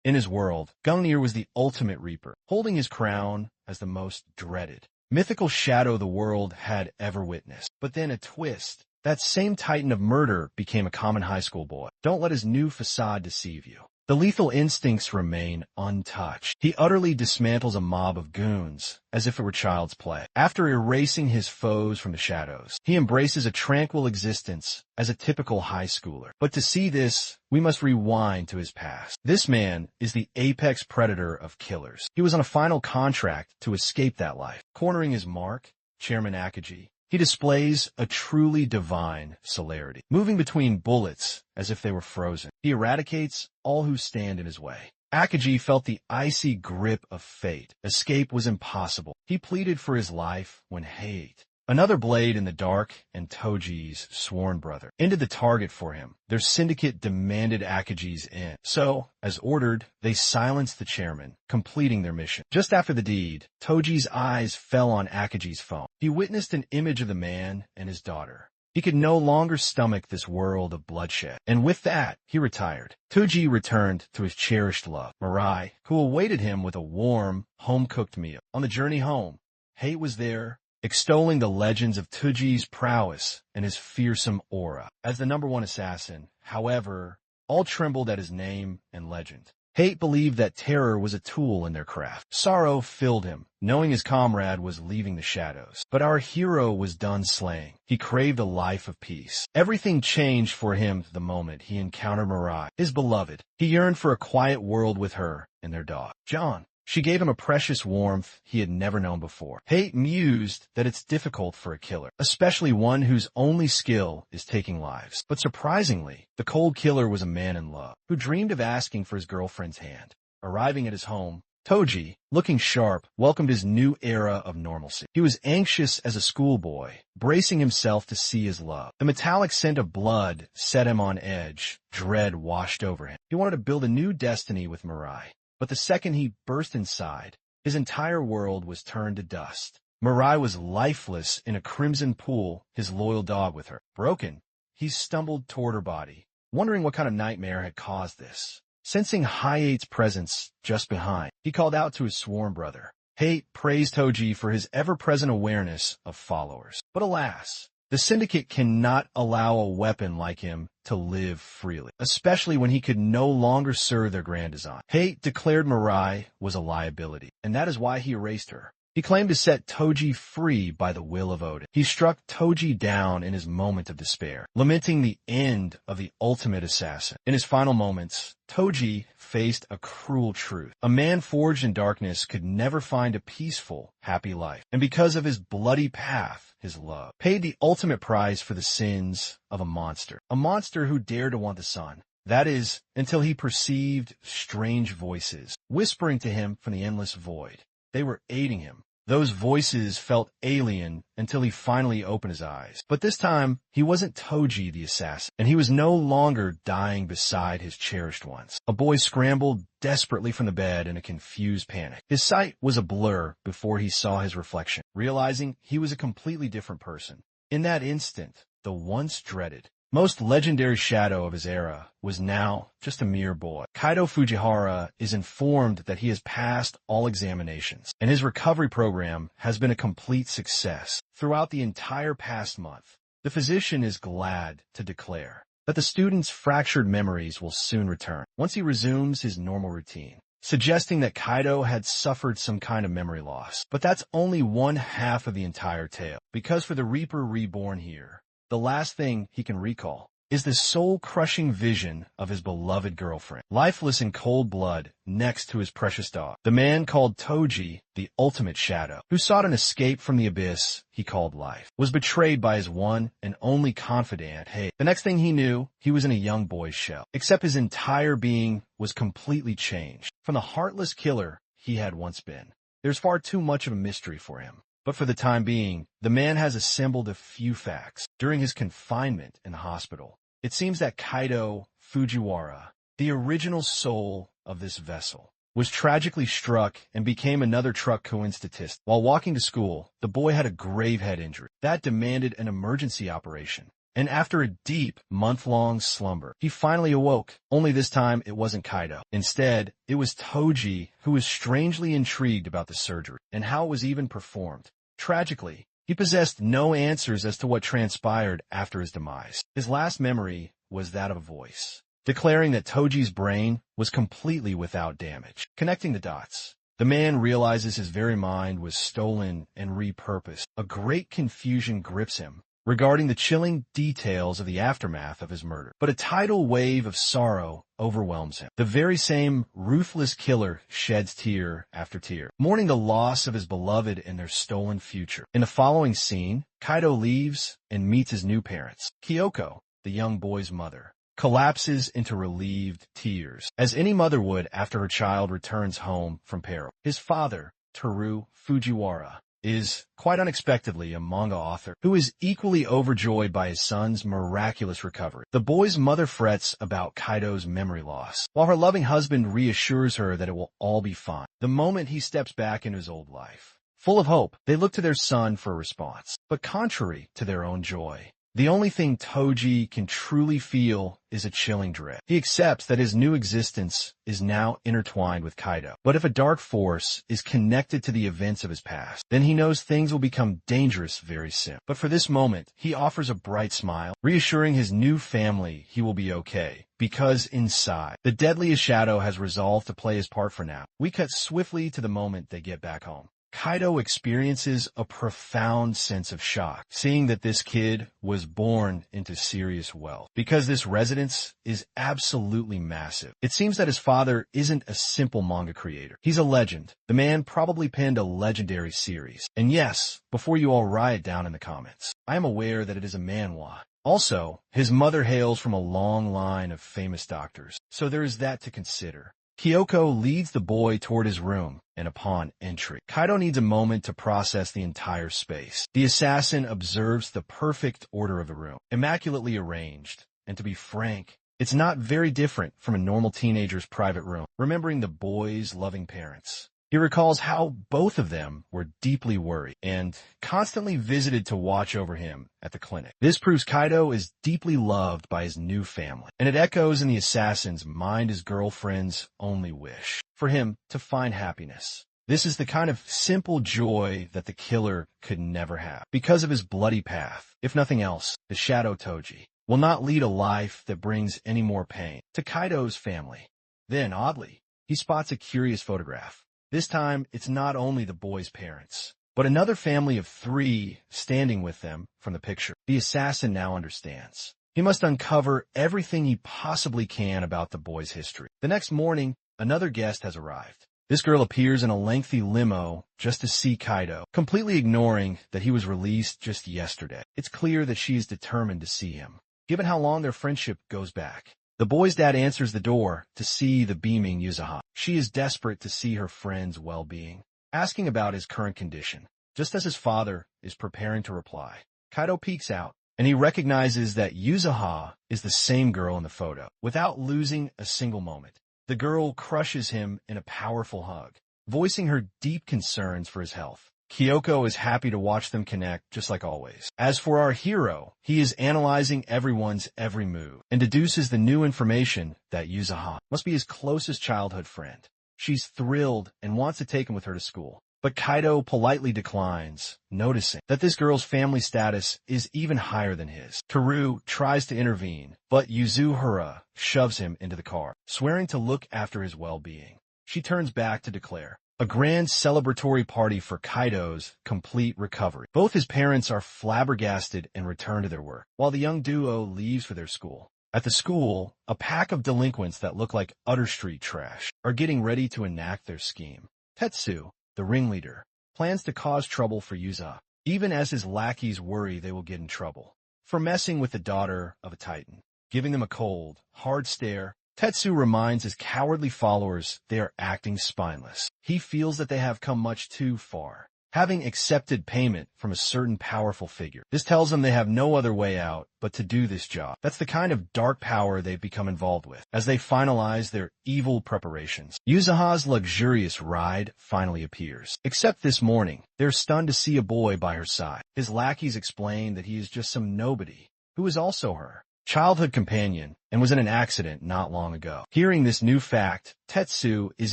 In his world, Gungnir was the ultimate reaper, holding his crown as the most dreaded, mythical shadow the world had ever witnessed. But then a twist. That same titan of murder became a common high school boy. Don't let his new facade deceive you. The lethal instincts remain untouched. He utterly dismantles a mob of goons as if it were child's play. After erasing his foes from the shadows, he embraces a tranquil existence as a typical high schooler. But to see this, we must rewind to his past. This man is the apex predator of killers. He was on a final contract to escape that life. Cornering his mark, Chairman Akagi, he displays a truly divine celerity, moving between bullets as if they were frozen. He eradicates all who stand in his way. Akagi felt the icy grip of fate. Escape was impossible. He pleaded for his life when hate, another blade in the dark and Toji's sworn brother, ended the target for him. Their syndicate demanded Akagi's end. So, as ordered, they silenced the chairman, completing their mission. Just after the deed, Toji's eyes fell on Akagi's phone. He witnessed an image of the man and his daughter. He could no longer stomach this world of bloodshed. And with that, he retired. Toji returned to his cherished love, Mirai, who awaited him with a warm, home-cooked meal. On the journey home, Hate was there, extolling the legends of Toji's prowess and his fearsome aura. As the #1 assassin, however, all trembled at his name and legend. Hate believed that terror was a tool in their craft. Sorrow filled him, knowing his comrade was leaving the shadows. But our hero was done slaying. He craved a life of peace. Everything changed for him the moment he encountered Mirai, his beloved. He yearned for a quiet world with her and their dog, John. She gave him a precious warmth he had never known before. Hate mused that it's difficult for a killer, especially one whose only skill is taking lives. But surprisingly, the cold killer was a man in love, who dreamed of asking for his girlfriend's hand. Arriving at his home, Toji, looking sharp, welcomed his new era of normalcy. He was anxious as a schoolboy, bracing himself to see his love. The metallic scent of blood set him on edge. Dread washed over him. He wanted to build a new destiny with Mirai. But the second he burst inside, his entire world was turned to dust. Mirai was lifeless in a crimson pool, his loyal dog with her. Broken, he stumbled toward her body, wondering what kind of nightmare had caused this. Sensing Hate's presence just behind, he called out to his sworn brother. Hate praised Toji for his ever-present awareness of followers. But alas, the syndicate cannot allow a weapon like him to live freely, especially when he could no longer serve their grand design. Hate declared Mirai was a liability, and that is why he erased her. He claimed to set Toji free by the will of Odin. He struck Toji down in his moment of despair, lamenting the end of the ultimate assassin. In his final moments, Toji faced a cruel truth. A man forged in darkness could never find a peaceful, happy life. And because of his bloody path, his love paid the ultimate price for the sins of a monster who dared to want the sun. That is, until he perceived strange voices, whispering to him from the endless void. They were aiding him. Those voices felt alien until he finally opened his eyes. But this time, he wasn't Toji the assassin, and he was no longer dying beside his cherished ones. A boy scrambled desperately from the bed in a confused panic. His sight was a blur before he saw his reflection, realizing he was a completely different person. In that instant, the once dreaded, most legendary shadow of his era was now just a mere boy. Kaido Fujihara is informed that he has passed all examinations, and his recovery program has been a complete success. Throughout the entire past month, the physician is glad to declare that the student's fractured memories will soon return once he resumes his normal routine, suggesting that Kaido had suffered some kind of memory loss. But that's only one half of the entire tale, because for the Reaper reborn here, the last thing he can recall is the soul-crushing vision of his beloved girlfriend, lifeless in cold blood next to his precious dog. The man called Toji, the ultimate shadow, who sought an escape from the abyss he called life, was betrayed by his one and only confidant, Hate. The next thing he knew, he was in a young boy's shell, except his entire being was completely changed from the heartless killer he had once been. There's far too much of a mystery for him. But for the time being, the man has assembled a few facts. During his confinement in the hospital, it seems that Kaido Fujiwara, the original soul of this vessel, was tragically struck and became another truck coincidentist. While walking to school, the boy had a grave head injury. That demanded an emergency operation. and after a deep, month-long slumber, he finally awoke. Only this time it wasn't Kaido. Instead, it was Toji who was strangely intrigued about the surgery and how it was even performed. Tragically, he possessed no answers as to what transpired after his demise. His last memory was that of a voice, declaring that Toji's brain was completely without damage. Connecting the dots, the man realizes his very mind was stolen and repurposed. A great confusion grips him regarding the chilling details of the aftermath of his murder. But a tidal wave of sorrow overwhelms him. The very same ruthless killer sheds tear after tear, mourning the loss of his beloved and their stolen future. In the following scene, Kaido leaves and meets his new parents. Kyoko, the young boy's mother, collapses into relieved tears, as any mother would after her child returns home from peril. His father, Teru Fujiwara, is, quite unexpectedly, a manga author who is equally overjoyed by his son's miraculous recovery. The boy's mother frets about Kaido's memory loss, while her loving husband reassures her that it will all be fine. The moment he steps back into his old life, full of hope, they look to their son for a response. But contrary to their own joy, the only thing Toji can truly feel is a chilling dread. He accepts that his new existence is now intertwined with Kaido. But if a dark force is connected to the events of his past, then he knows things will become dangerous very soon. But for this moment, he offers a bright smile, reassuring his new family he will be okay, because inside, the deadliest shadow has resolved to play his part for now. We cut swiftly to the moment they get back home. Kaido experiences a profound sense of shock, seeing that this kid was born into serious wealth, because this residence is absolutely massive. It seems that his father isn't a simple manga creator. He's a legend. The man probably penned a legendary series. And yes, before you all riot down in the comments, I am aware that it is a manhwa. Also, his mother hails from a long line of famous doctors, so there is that to consider. Kyoko leads the boy toward his room, and upon entry, Kaido needs a moment to process the entire space. The assassin observes the perfect order of the room, immaculately arranged, and to be frank, it's not very different from a normal teenager's private room. Remembering the boy's loving parents, he recalls how both of them were deeply worried and constantly visited to watch over him at the clinic. This proves Kaido is deeply loved by his new family, and it echoes in the assassin's mind his girlfriend's only wish, for him to find happiness. This is the kind of simple joy that the killer could never have. Because of his bloody path, if nothing else, the Shadow Toji will not lead a life that brings any more pain to Kaido's family. Then, oddly, he spots a curious photograph. This time, it's not only the boy's parents, but another family of 3 standing with them from the picture. The assassin now understands. He must uncover everything he possibly can about the boy's history. The next morning, another guest has arrived. This girl appears in a lengthy limo just to see Kaido, completely ignoring that he was released just yesterday. It's clear that she is determined to see him, given how long their friendship goes back. The boy's dad answers the door to see the beaming Yuzuha. She is desperate to see her friend's well-being, asking about his current condition. Just as his father is preparing to reply, Kaido peeks out, and he recognizes that Yuzuha is the same girl in the photo. Without losing a single moment, the girl crushes him in a powerful hug, voicing her deep concerns for his health. Kyoko is happy to watch them connect, just like always. As for our hero, he is analyzing everyone's every move and deduces the new information that Yuzuha must be his closest childhood friend. She's thrilled and wants to take him with her to school, but Kaido politely declines, noticing that this girl's family status is even higher than his. Teru tries to intervene, but Yuzuhara shoves him into the car, swearing to look after his well-being. She turns back to declare a grand celebratory party for Kaido's complete recovery. Both his parents are flabbergasted and return to their work, while the young duo leaves for their school. At the school, a pack of delinquents that look like utter street trash are getting ready to enact their scheme. Tetsu, the ringleader, plans to cause trouble for Yuza, even as his lackeys worry they will get in trouble for messing with the daughter of a titan. Giving them a cold, hard stare, Tetsu reminds his cowardly followers they are acting spineless. He feels that they have come much too far, having accepted payment from a certain powerful figure. This tells them they have no other way out but to do this job. That's the kind of dark power they've become involved with as they finalize their evil preparations. Yuzuha's luxurious ride finally appears. Except this morning, they're stunned to see a boy by her side. His lackeys explain that he is just some nobody who was also her childhood companion and was in an accident not long ago. Hearing this new fact, Tetsu is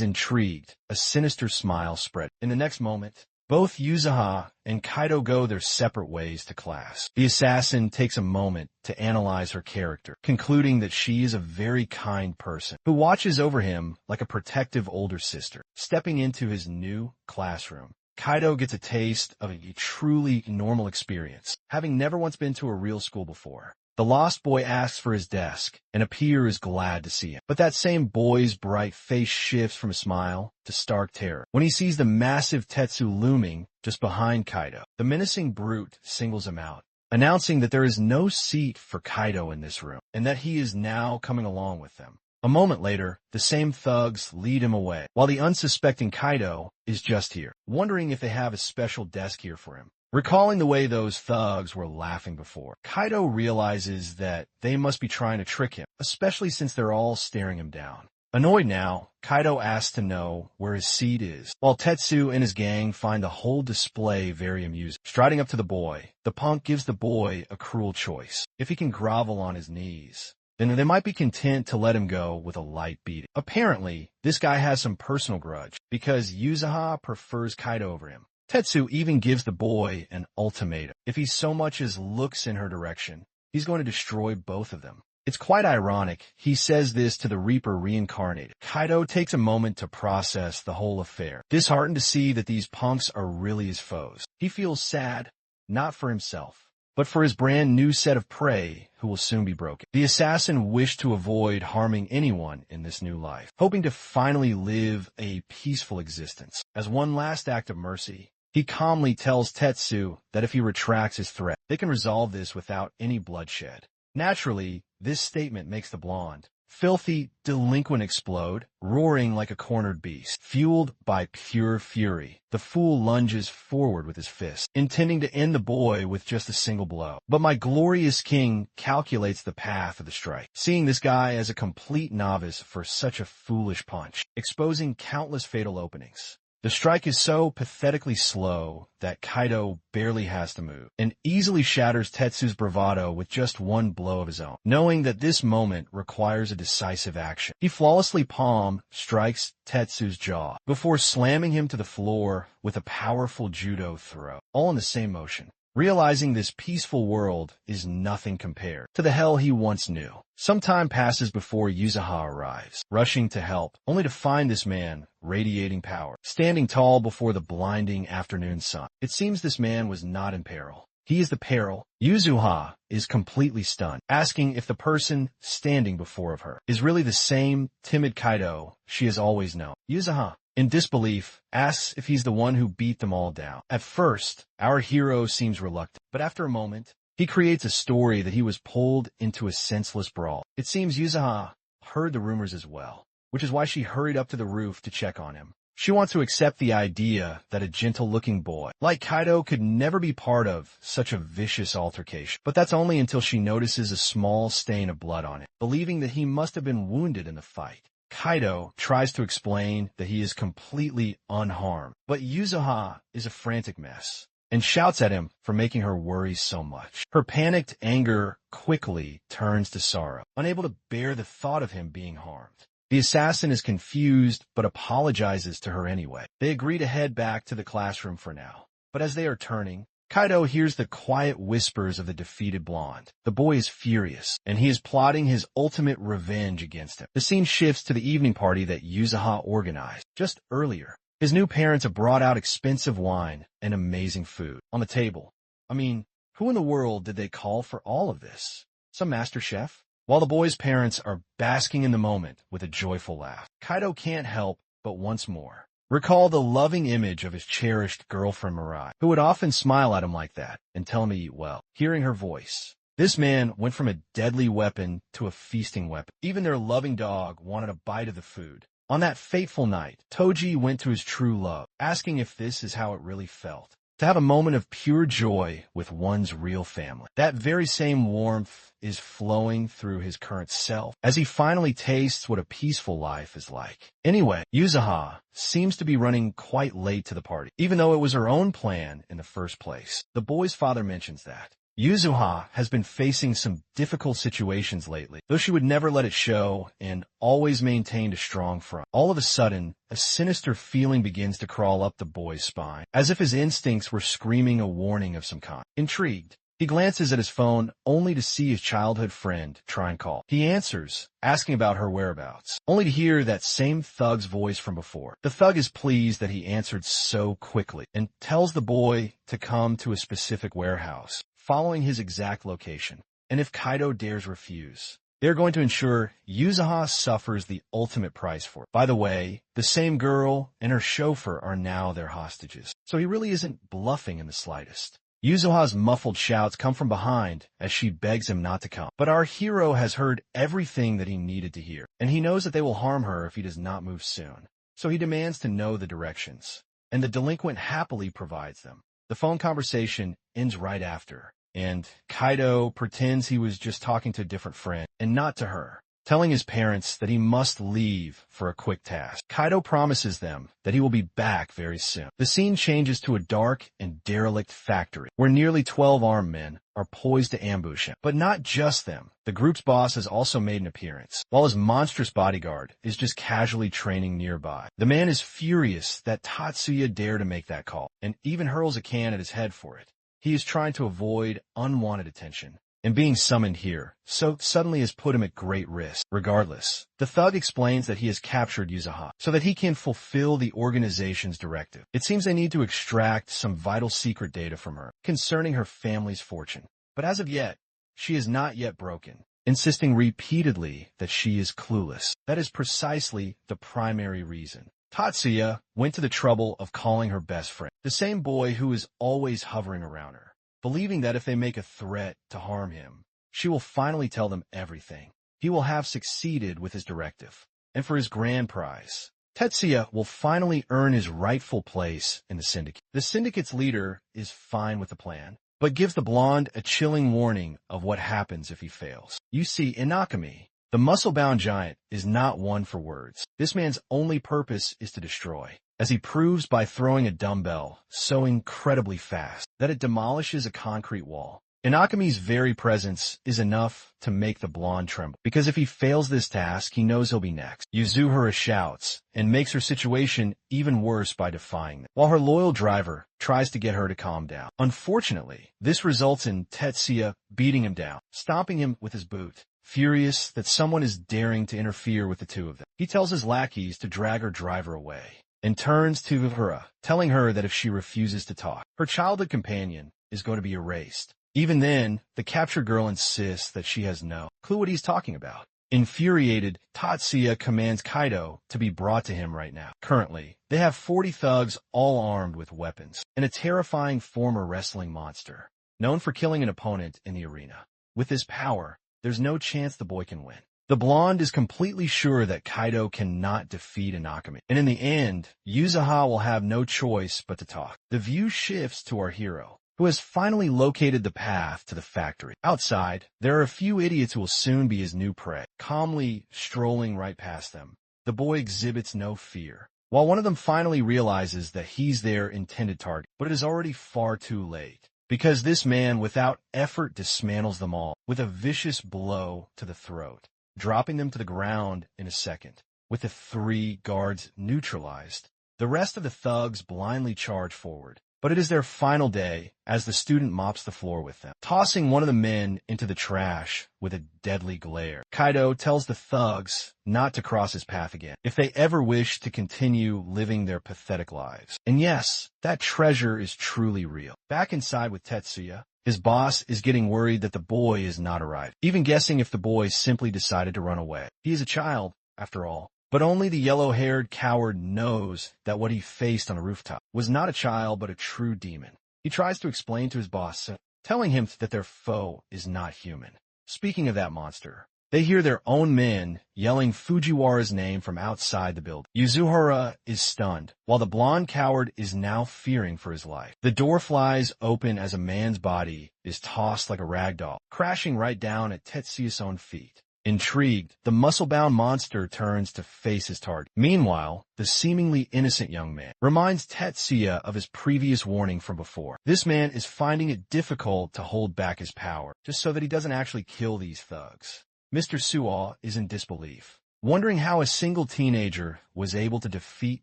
intrigued. A sinister smile spread. In the next moment, both Yuzuha and Kaido go their separate ways to class. The assassin takes a moment to analyze her character, concluding that she is a very kind person who watches over him like a protective older sister. Stepping into his new classroom, Kaido gets a taste of a truly normal experience, having never once been to a real school before. The lost boy asks for his desk, and appears glad to see him. But that same boy's bright face shifts from a smile to stark terror when he sees the massive Tetsu looming just behind Kaido. The menacing brute singles him out, announcing that there is no seat for Kaido in this room, and that he is now coming along with them. A moment later, the same thugs lead him away, while the unsuspecting Kaido is just here, wondering if they have a special desk here for him. Recalling the way those thugs were laughing before, Kaido realizes that they must be trying to trick him, especially since they're all staring him down. Annoyed now, Kaido asks to know where his seat is, while Tetsu and his gang find the whole display very amusing. Striding up to the boy, the punk gives the boy a cruel choice. If he can grovel on his knees, then they might be content to let him go with a light beating. Apparently, this guy has some personal grudge, because Yuzuha prefers Kaido over him. Tetsu even gives the boy an ultimatum. If he so much as looks in her direction, he's going to destroy both of them. It's quite ironic. He says this to the Reaper reincarnated. Kaido takes a moment to process the whole affair, disheartened to see that these punks are really his foes. He feels sad, not for himself, but for his brand new set of prey who will soon be broken. The assassin wished to avoid harming anyone in this new life, hoping to finally live a peaceful existence. As one last act of mercy, he calmly tells Tetsu that if he retracts his threat, they can resolve this without any bloodshed. Naturally, this statement makes the blonde, filthy delinquent explode, roaring like a cornered beast. Fueled by pure fury, the fool lunges forward with his fist, intending to end the boy with just a single blow. But my glorious king calculates the path of the strike, seeing this guy as a complete novice for such a foolish punch, exposing countless fatal openings. The strike is so pathetically slow that Kaido barely has to move, and easily shatters Tetsu's bravado with just one blow of his own. Knowing that this moment requires a decisive action, he flawlessly palm strikes Tetsu's jaw before slamming him to the floor with a powerful judo throw, all in the same motion. Realizing this peaceful world is nothing compared to the hell he once knew. Some time passes before Yuzuha arrives, rushing to help, only to find this man radiating power, standing tall before the blinding afternoon sun. It seems this man was not in peril. He is the peril. Yuzuha is completely stunned, asking if the person standing before of her is really the same timid Kaido she has always known. Yuzuha, in disbelief, asks if he's the one who beat them all down. At first, our hero seems reluctant, but after a moment, he creates a story that he was pulled into a senseless brawl. It seems Yuzuha heard the rumors as well, which is why she hurried up to the roof to check on him. She wants to accept the idea that a gentle-looking boy like Kaido could never be part of such a vicious altercation. But that's only until she notices a small stain of blood on it, believing that he must have been wounded in the fight. Kaido tries to explain that he is completely unharmed, but Yuzuha is a frantic mess and shouts at him for making her worry so much. Her panicked anger quickly turns to sorrow, unable to bear the thought of him being harmed. The assassin is confused but apologizes to her anyway. They agree to head back to the classroom for now, but as they are turning, Kaido hears the quiet whispers of the defeated blonde. The boy is furious, and he is plotting his ultimate revenge against him. The scene shifts to the evening party that Yuzuha organized just earlier. His new parents have brought out expensive wine and amazing food on the table. I mean, who in the world did they call for all of this? Some master chef? While the boy's parents are basking in the moment with a joyful laugh, Kaido can't help but once more recall the loving image of his cherished girlfriend Mirai, who would often smile at him like that and tell him to eat well. Hearing her voice, this man went from a deadly weapon to a feasting weapon. Even their loving dog wanted a bite of the food. On that fateful night, Toji went to his true love, asking if this is how it really felt, to have a moment of pure joy with one's real family. That very same warmth is flowing through his current self as he finally tastes what a peaceful life is like. Anyway, Yuzuha seems to be running quite late to the party, even though it was her own plan in the first place. The boy's father mentions that, Yuzuha has been facing some difficult situations lately, though she would never let it show and always maintained a strong front. All of a sudden, a sinister feeling begins to crawl up the boy's spine, as if his instincts were screaming a warning of some kind. Intrigued, he glances at his phone only to see his childhood friend try and call. He answers, asking about her whereabouts, only to hear that same thug's voice from before. The thug is pleased that he answered so quickly and tells the boy to come to a specific warehouse, following his exact location, and if Kaido dares refuse, they're going to ensure Yuzuha suffers the ultimate price for it. By the way, the same girl and her chauffeur are now their hostages, so he really isn't bluffing in the slightest. Yuzuha's muffled shouts come from behind as she begs him not to come. But our hero has heard everything that he needed to hear, and he knows that they will harm her if he does not move soon. So he demands to know the directions, and the delinquent happily provides them. The phone conversation ends right after, and Kaido pretends he was just talking to a different friend and not to her, telling his parents that he must leave for a quick task. Kaido promises them that he will be back very soon. The scene changes to a dark and derelict factory where nearly 12 armed men are poised to ambush him. But not just them. The group's boss has also made an appearance, while his monstrous bodyguard is just casually training nearby. The man is furious that Tatsuya dared to make that call, and even hurls a can at his head for it. He is trying to avoid unwanted attention, and being summoned here, so suddenly has put him at great risk. Regardless, the thug explains that he has captured Yuzuha so that he can fulfill the organization's directive. It seems they need to extract some vital secret data from her concerning her family's fortune. But as of yet, she is not yet broken, insisting repeatedly that she is clueless. That is precisely the primary reason Tatsuya went to the trouble of calling her best friend, the same boy who is always hovering around her, believing that if they make a threat to harm him, she will finally tell them everything. He will have succeeded with his directive, and for his grand prize, Tetsuya will finally earn his rightful place in the syndicate. The syndicate's leader is fine with the plan, but gives the blonde a chilling warning of what happens if he fails. You see, Inakami, the muscle-bound giant, is not one for words. This man's only purpose is to destroy, as he proves by throwing a dumbbell so incredibly fast that it demolishes a concrete wall. Inakami's very presence is enough to make the blonde tremble, because if he fails this task, he knows he'll be next. Yuzuhara shouts and makes her situation even worse by defying them, while her loyal driver tries to get her to calm down. Unfortunately, this results in Tetsuya beating him down, stomping him with his boot. Furious that someone is daring to interfere with the two of them, he tells his lackeys to drag her driver away, and turns to Uhura, telling her that if she refuses to talk, her childhood companion is going to be erased. Even then, the captured girl insists that she has no clue what he's talking about. Infuriated, Tatsuya commands Kaido to be brought to him right now. Currently, they have 40 thugs all armed with weapons, and a terrifying former wrestling monster, known for killing an opponent in the arena. With his power, there's no chance the boy can win. The blonde is completely sure that Kaido cannot defeat Inakami, and in the end, Yuzuha will have no choice but to talk. The view shifts to our hero, who has finally located the path to the factory. Outside, there are a few idiots who will soon be his new prey. Calmly strolling right past them, the boy exhibits no fear, while one of them finally realizes that he's their intended target. But it is already far too late, because this man without effort dismantles them all with a vicious blow to the throat, dropping them to the ground in a second. With the 3 guards neutralized, the rest of the thugs blindly charge forward. But it is their final day as the student mops the floor with them, tossing one of the men into the trash with a deadly glare. Kaido tells the thugs not to cross his path again if they ever wish to continue living their pathetic lives. And yes, that treasure is truly real. Back inside with Tetsuya, his boss is getting worried that the boy is not arrived, even guessing if the boy simply decided to run away. He is a child, after all. But only the yellow-haired coward knows that what he faced on a rooftop was not a child but a true demon. He tries to explain to his boss, telling him that their foe is not human. Speaking of that monster, they hear their own men yelling Fujiwara's name from outside the building. Yuzuhara is stunned, while the blonde coward is now fearing for his life. The door flies open as a man's body is tossed like a rag doll, crashing right down at Tetsuya's own feet. Intrigued, the muscle-bound monster turns to face his target. Meanwhile, the seemingly innocent young man reminds Tetsuya of his previous warning from before. This man is finding it difficult to hold back his power, just so that he doesn't actually kill these thugs. Mr. Suwa is in disbelief, wondering how a single teenager was able to defeat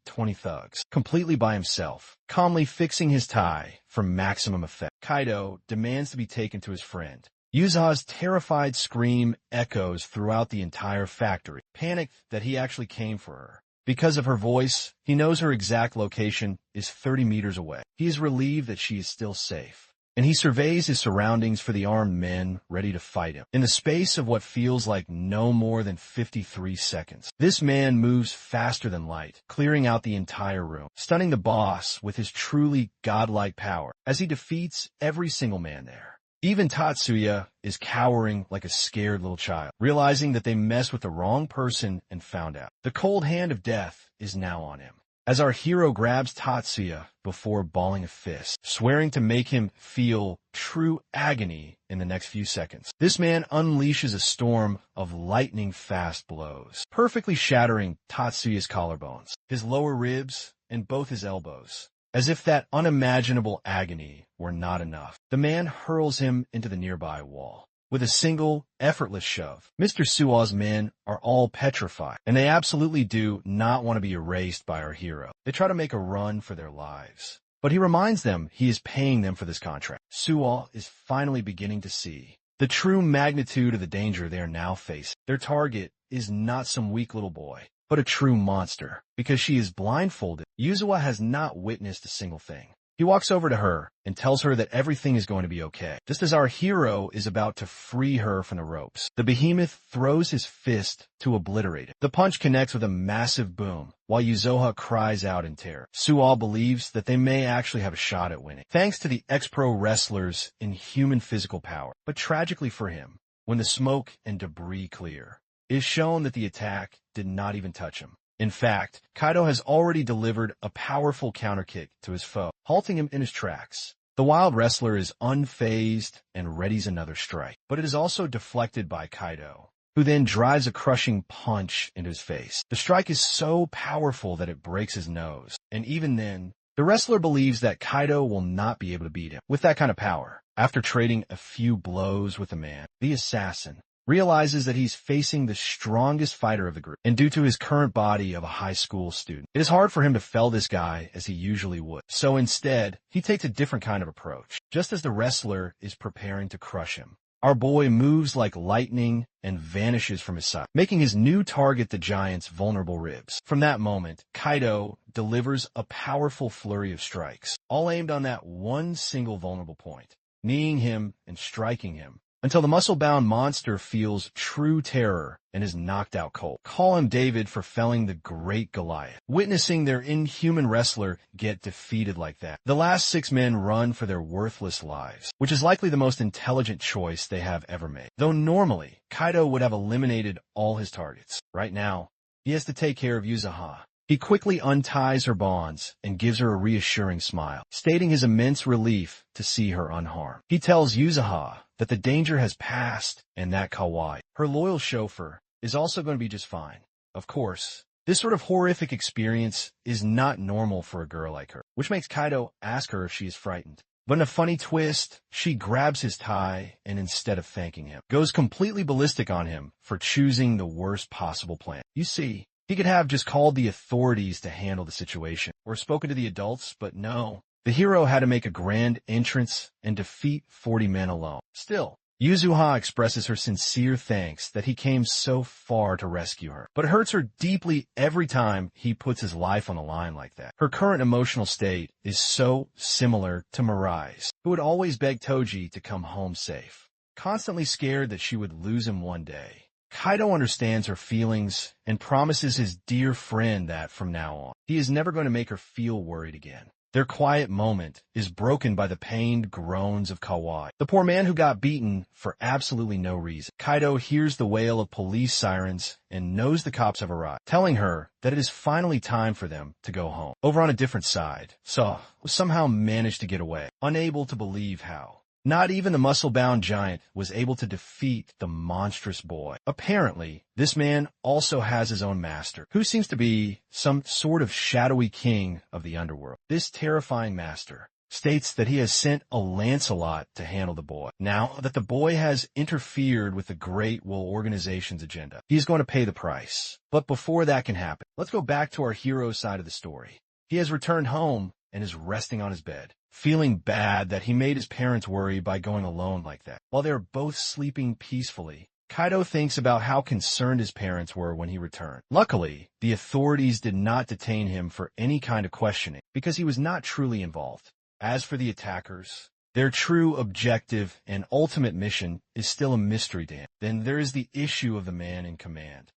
20 thugs completely by himself. Calmly fixing his tie for maximum effect, Kaido demands to be taken to his friend. Yuzaha's terrified scream echoes throughout the entire factory, panicked that he actually came for her. Because of her voice, he knows her exact location is 30 meters away. He is relieved that she is still safe, and he surveys his surroundings for the armed men ready to fight him. In the space of what feels like no more than 53 seconds, this man moves faster than light, clearing out the entire room, stunning the boss with his truly godlike power as he defeats every single man there. Even Tatsuya is cowering like a scared little child, realizing that they messed with the wrong person and found out. The cold hand of death is now on him, as our hero grabs Tatsuya before balling a fist, swearing to make him feel true agony in the next few seconds. This man unleashes a storm of lightning-fast blows, perfectly shattering Tatsuya's collarbones, his lower ribs, and both his elbows. As if that unimaginable agony were not enough, the man hurls him into the nearby wall. With a single, effortless shove, Mr. Suwa's men are all petrified, and they absolutely do not want to be erased by our hero. They try to make a run for their lives, but he reminds them he is paying them for this contract. Suwa is finally beginning to see the true magnitude of the danger they are now facing. Their target is not some weak little boy, but a true monster. Because she is blindfolded, Yuzawa has not witnessed a single thing. He walks over to her and tells her that everything is going to be okay. Just as our hero is about to free her from the ropes, the behemoth throws his fist to obliterate it. The punch connects with a massive boom, while Yuzoha cries out in terror. Suwa believes that they may actually have a shot at winning, thanks to the ex-pro wrestler's inhuman physical power. But tragically for him, when the smoke and debris clear, it is shown that the attack did not even touch him. In fact, Kaido has already delivered a powerful counterkick to his foe, halting him in his tracks. The wild wrestler is unfazed and readies another strike, but it is also deflected by Kaido, who then drives a crushing punch into his face. The strike is so powerful that it breaks his nose, and even then, the wrestler believes that Kaido will not be able to beat him with that kind of power. After trading a few blows with the man, the assassin realizes that he's facing the strongest fighter of the group, and due to his current body of a high school student, it is hard for him to fell this guy as he usually would. So instead, he takes a different kind of approach. Just as the wrestler is preparing to crush him, our boy moves like lightning and vanishes from his side, making his new target the giant's vulnerable ribs. From that moment, Kaido delivers a powerful flurry of strikes, all aimed on that one single vulnerable point, kneeing him and striking him, until the muscle-bound monster feels true terror and is knocked out cold. Call him David for felling the great Goliath. Witnessing their inhuman wrestler get defeated like that, the last 6 men run for their worthless lives, which is likely the most intelligent choice they have ever made. Though normally, Kaido would have eliminated all his targets. Right now, he has to take care of Yuzaha. He quickly unties her bonds and gives her a reassuring smile, stating his immense relief to see her unharmed. He tells Yuzaha that the danger has passed and that Kawai, her loyal chauffeur, is also going to be just fine. Of course, this sort of horrific experience is not normal for a girl like her, which makes Kaido ask her if she is frightened. But in a funny twist, she grabs his tie and instead of thanking him, goes completely ballistic on him for choosing the worst possible plan. You see, he could have just called the authorities to handle the situation, or spoken to the adults, but no. The hero had to make a grand entrance and defeat 40 men alone. Still, Yuzuha expresses her sincere thanks that he came so far to rescue her, but it hurts her deeply every time he puts his life on the line like that. Her current emotional state is so similar to Mirai's, who would always beg Toji to come home safe, constantly scared that she would lose him one day. Kaido understands her feelings and promises his dear friend that from now on, he is never going to make her feel worried again. Their quiet moment is broken by the pained groans of Kawai, the poor man who got beaten for absolutely no reason. Kaido hears the wail of police sirens and knows the cops have arrived, telling her that it is finally time for them to go home. Over on a different side, Saw somehow managed to get away, unable to believe how. Not even the muscle-bound giant was able to defeat the monstrous boy. Apparently, this man also has his own master, who seems to be some sort of shadowy king of the underworld. This terrifying master states that he has sent a Lancelot to handle the boy. Now that the boy has interfered with the Great Will Organization's agenda, he is going to pay the price. But before that can happen, let's go back to our hero's side of the story. He has returned home and is resting on his bed, feeling bad that he made his parents worry by going alone like that. While they are both sleeping peacefully, Kaido thinks about how concerned his parents were when he returned. Luckily, the authorities did not detain him for any kind of questioning because he was not truly involved. As for the attackers, their true objective and ultimate mission is still a mystery to him. Then there is the issue of the man in command,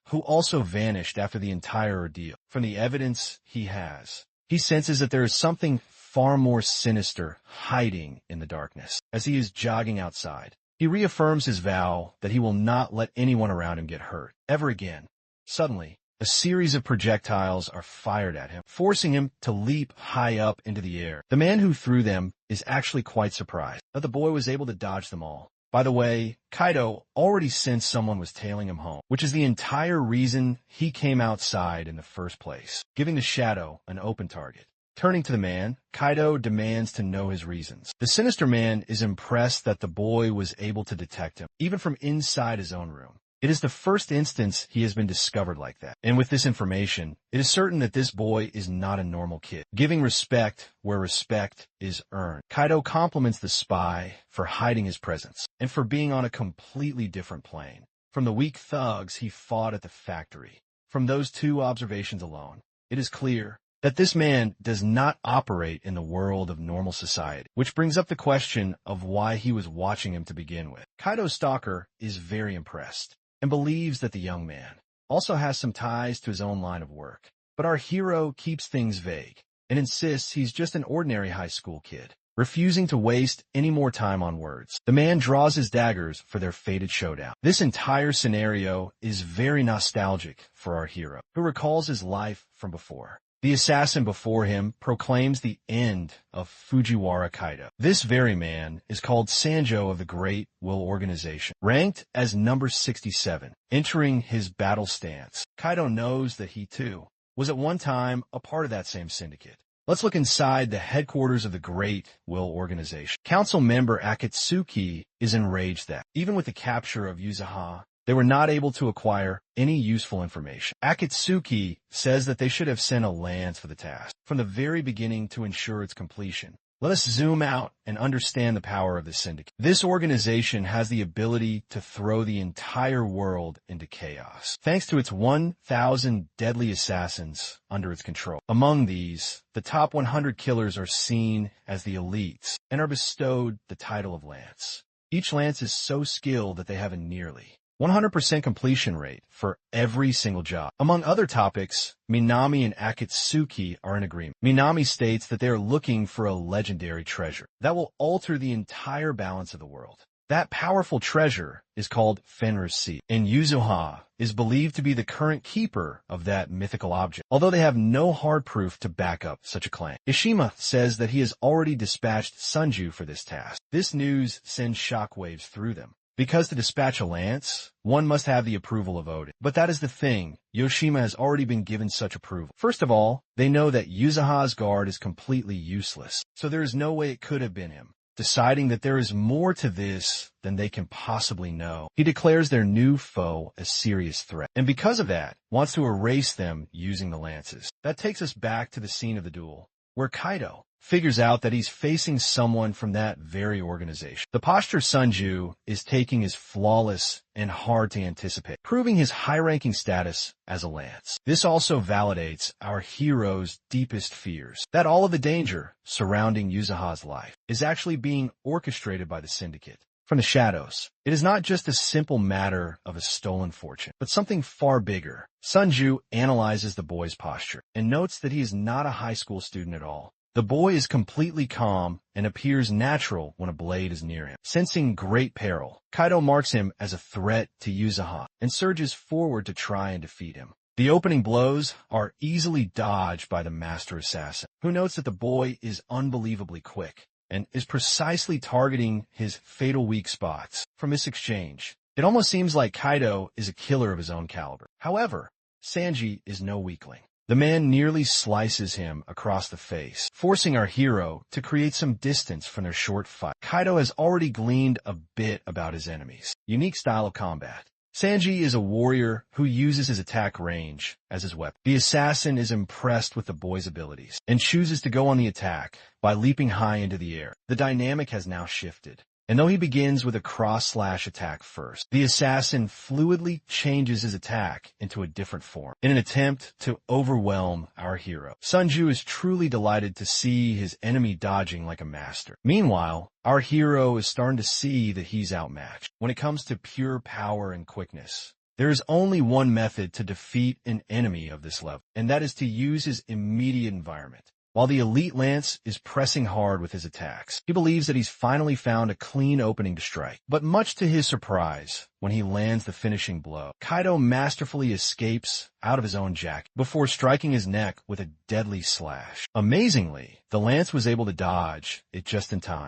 who also vanished after the entire ordeal. From the evidence he has, he senses that there is something far more sinister hiding in the darkness. As he is jogging outside, he reaffirms his vow that he will not let anyone around him get hurt ever again. Suddenly, a series of projectiles are fired at him, forcing him to leap high up into the air. The man who threw them is actually quite surprised that the boy was able to dodge them all. By the way, Kaido already sensed someone was tailing him home, which is the entire reason he came outside in the first place, giving the shadow an open target. Turning to the man, Kaido demands to know his reasons. The sinister man is impressed that the boy was able to detect him, even from inside his own room. It is the first instance he has been discovered like that. And with this information, it is certain that this boy is not a normal kid, giving respect where respect is earned. Kaido compliments the spy for hiding his presence and for being on a completely different plane from the weak thugs he fought at the factory. From those two observations alone, it is clear that this man does not operate in the world of normal society, which brings up the question of why he was watching him to begin with. Kaido's stalker is very impressed and believes that the young man also has some ties to his own line of work. But our hero keeps things vague and insists he's just an ordinary high school kid, refusing to waste any more time on words. The man draws his daggers for their fated showdown. This entire scenario is very nostalgic for our hero, who recalls his life from before. The assassin before him proclaims the end of Fujiwara Kaido. This very man is called Sanjo of the Great Will Organization, ranked as number 67, entering his battle stance. Kaido knows that he, too, was at one time a part of that same syndicate. Let's look inside the headquarters of the Great Will Organization. Council member Akatsuki is enraged that, even with the capture of Yuzuha, they were not able to acquire any useful information. Akatsuki says that they should have sent a lance for the task from the very beginning to ensure its completion. Let us zoom out and understand the power of the syndicate. This organization has the ability to throw the entire world into chaos, thanks to its 1,000 deadly assassins under its control. Among these, the top 100 killers are seen as the elites and are bestowed the title of lance. Each lance is so skilled that they have a nearly 100% completion rate for every single job. Among other topics, Minami and Akatsuki are in agreement. Minami states that they are looking for a legendary treasure that will alter the entire balance of the world. That powerful treasure is called Fenrir's Seed, and Yuzuha is believed to be the current keeper of that mythical object, although they have no hard proof to back up such a claim. Ishima says that he has already dispatched Sunju for this task. This news sends shockwaves through them. Because to dispatch a lance, one must have the approval of Odin. But that is the thing, Yoshima has already been given such approval. First of all, they know that Yuzuha's guard is completely useless, so there is no way it could have been him. Deciding that there is more to this than they can possibly know, he declares their new foe a serious threat, and because of that, wants to erase them using the lances. That takes us back to the scene of the duel, where Kaido figures out that he's facing someone from that very organization. The posture Sunju is taking is flawless and hard to anticipate, proving his high-ranking status as a lance. This also validates our hero's deepest fears, that all of the danger surrounding Yuzuha's life is actually being orchestrated by the syndicate. From the shadows, it is not just a simple matter of a stolen fortune, but something far bigger. Sunju analyzes the boy's posture and notes that he is not a high school student at all. The boy is completely calm and appears natural when a blade is near him. Sensing great peril, Kaido marks him as a threat to Yuzuha and surges forward to try and defeat him. The opening blows are easily dodged by the master assassin, who notes that the boy is unbelievably quick and is precisely targeting his fatal weak spots. From this exchange, it almost seems like Kaido is a killer of his own caliber. However, Sanji is no weakling. The man nearly slices him across the face, forcing our hero to create some distance from their short fight. Kaido has already gleaned a bit about his enemies' unique style of combat. Sanji is a warrior who uses his attack range as his weapon. The assassin is impressed with the boy's abilities and chooses to go on the attack by leaping high into the air. The dynamic has now shifted. And though he begins with a cross-slash attack first, the assassin fluidly changes his attack into a different form in an attempt to overwhelm our hero. Sunju is truly delighted to see his enemy dodging like a master. Meanwhile, our hero is starting to see that he's outmatched. When it comes to pure power and quickness, there is only one method to defeat an enemy of this level, and that is to use his immediate environment. While the elite Lance is pressing hard with his attacks, he believes that he's finally found a clean opening to strike. But much to his surprise, when he lands the finishing blow, Kaido masterfully escapes out of his own jacket before striking his neck with a deadly slash. Amazingly, the Lance was able to dodge it just in time.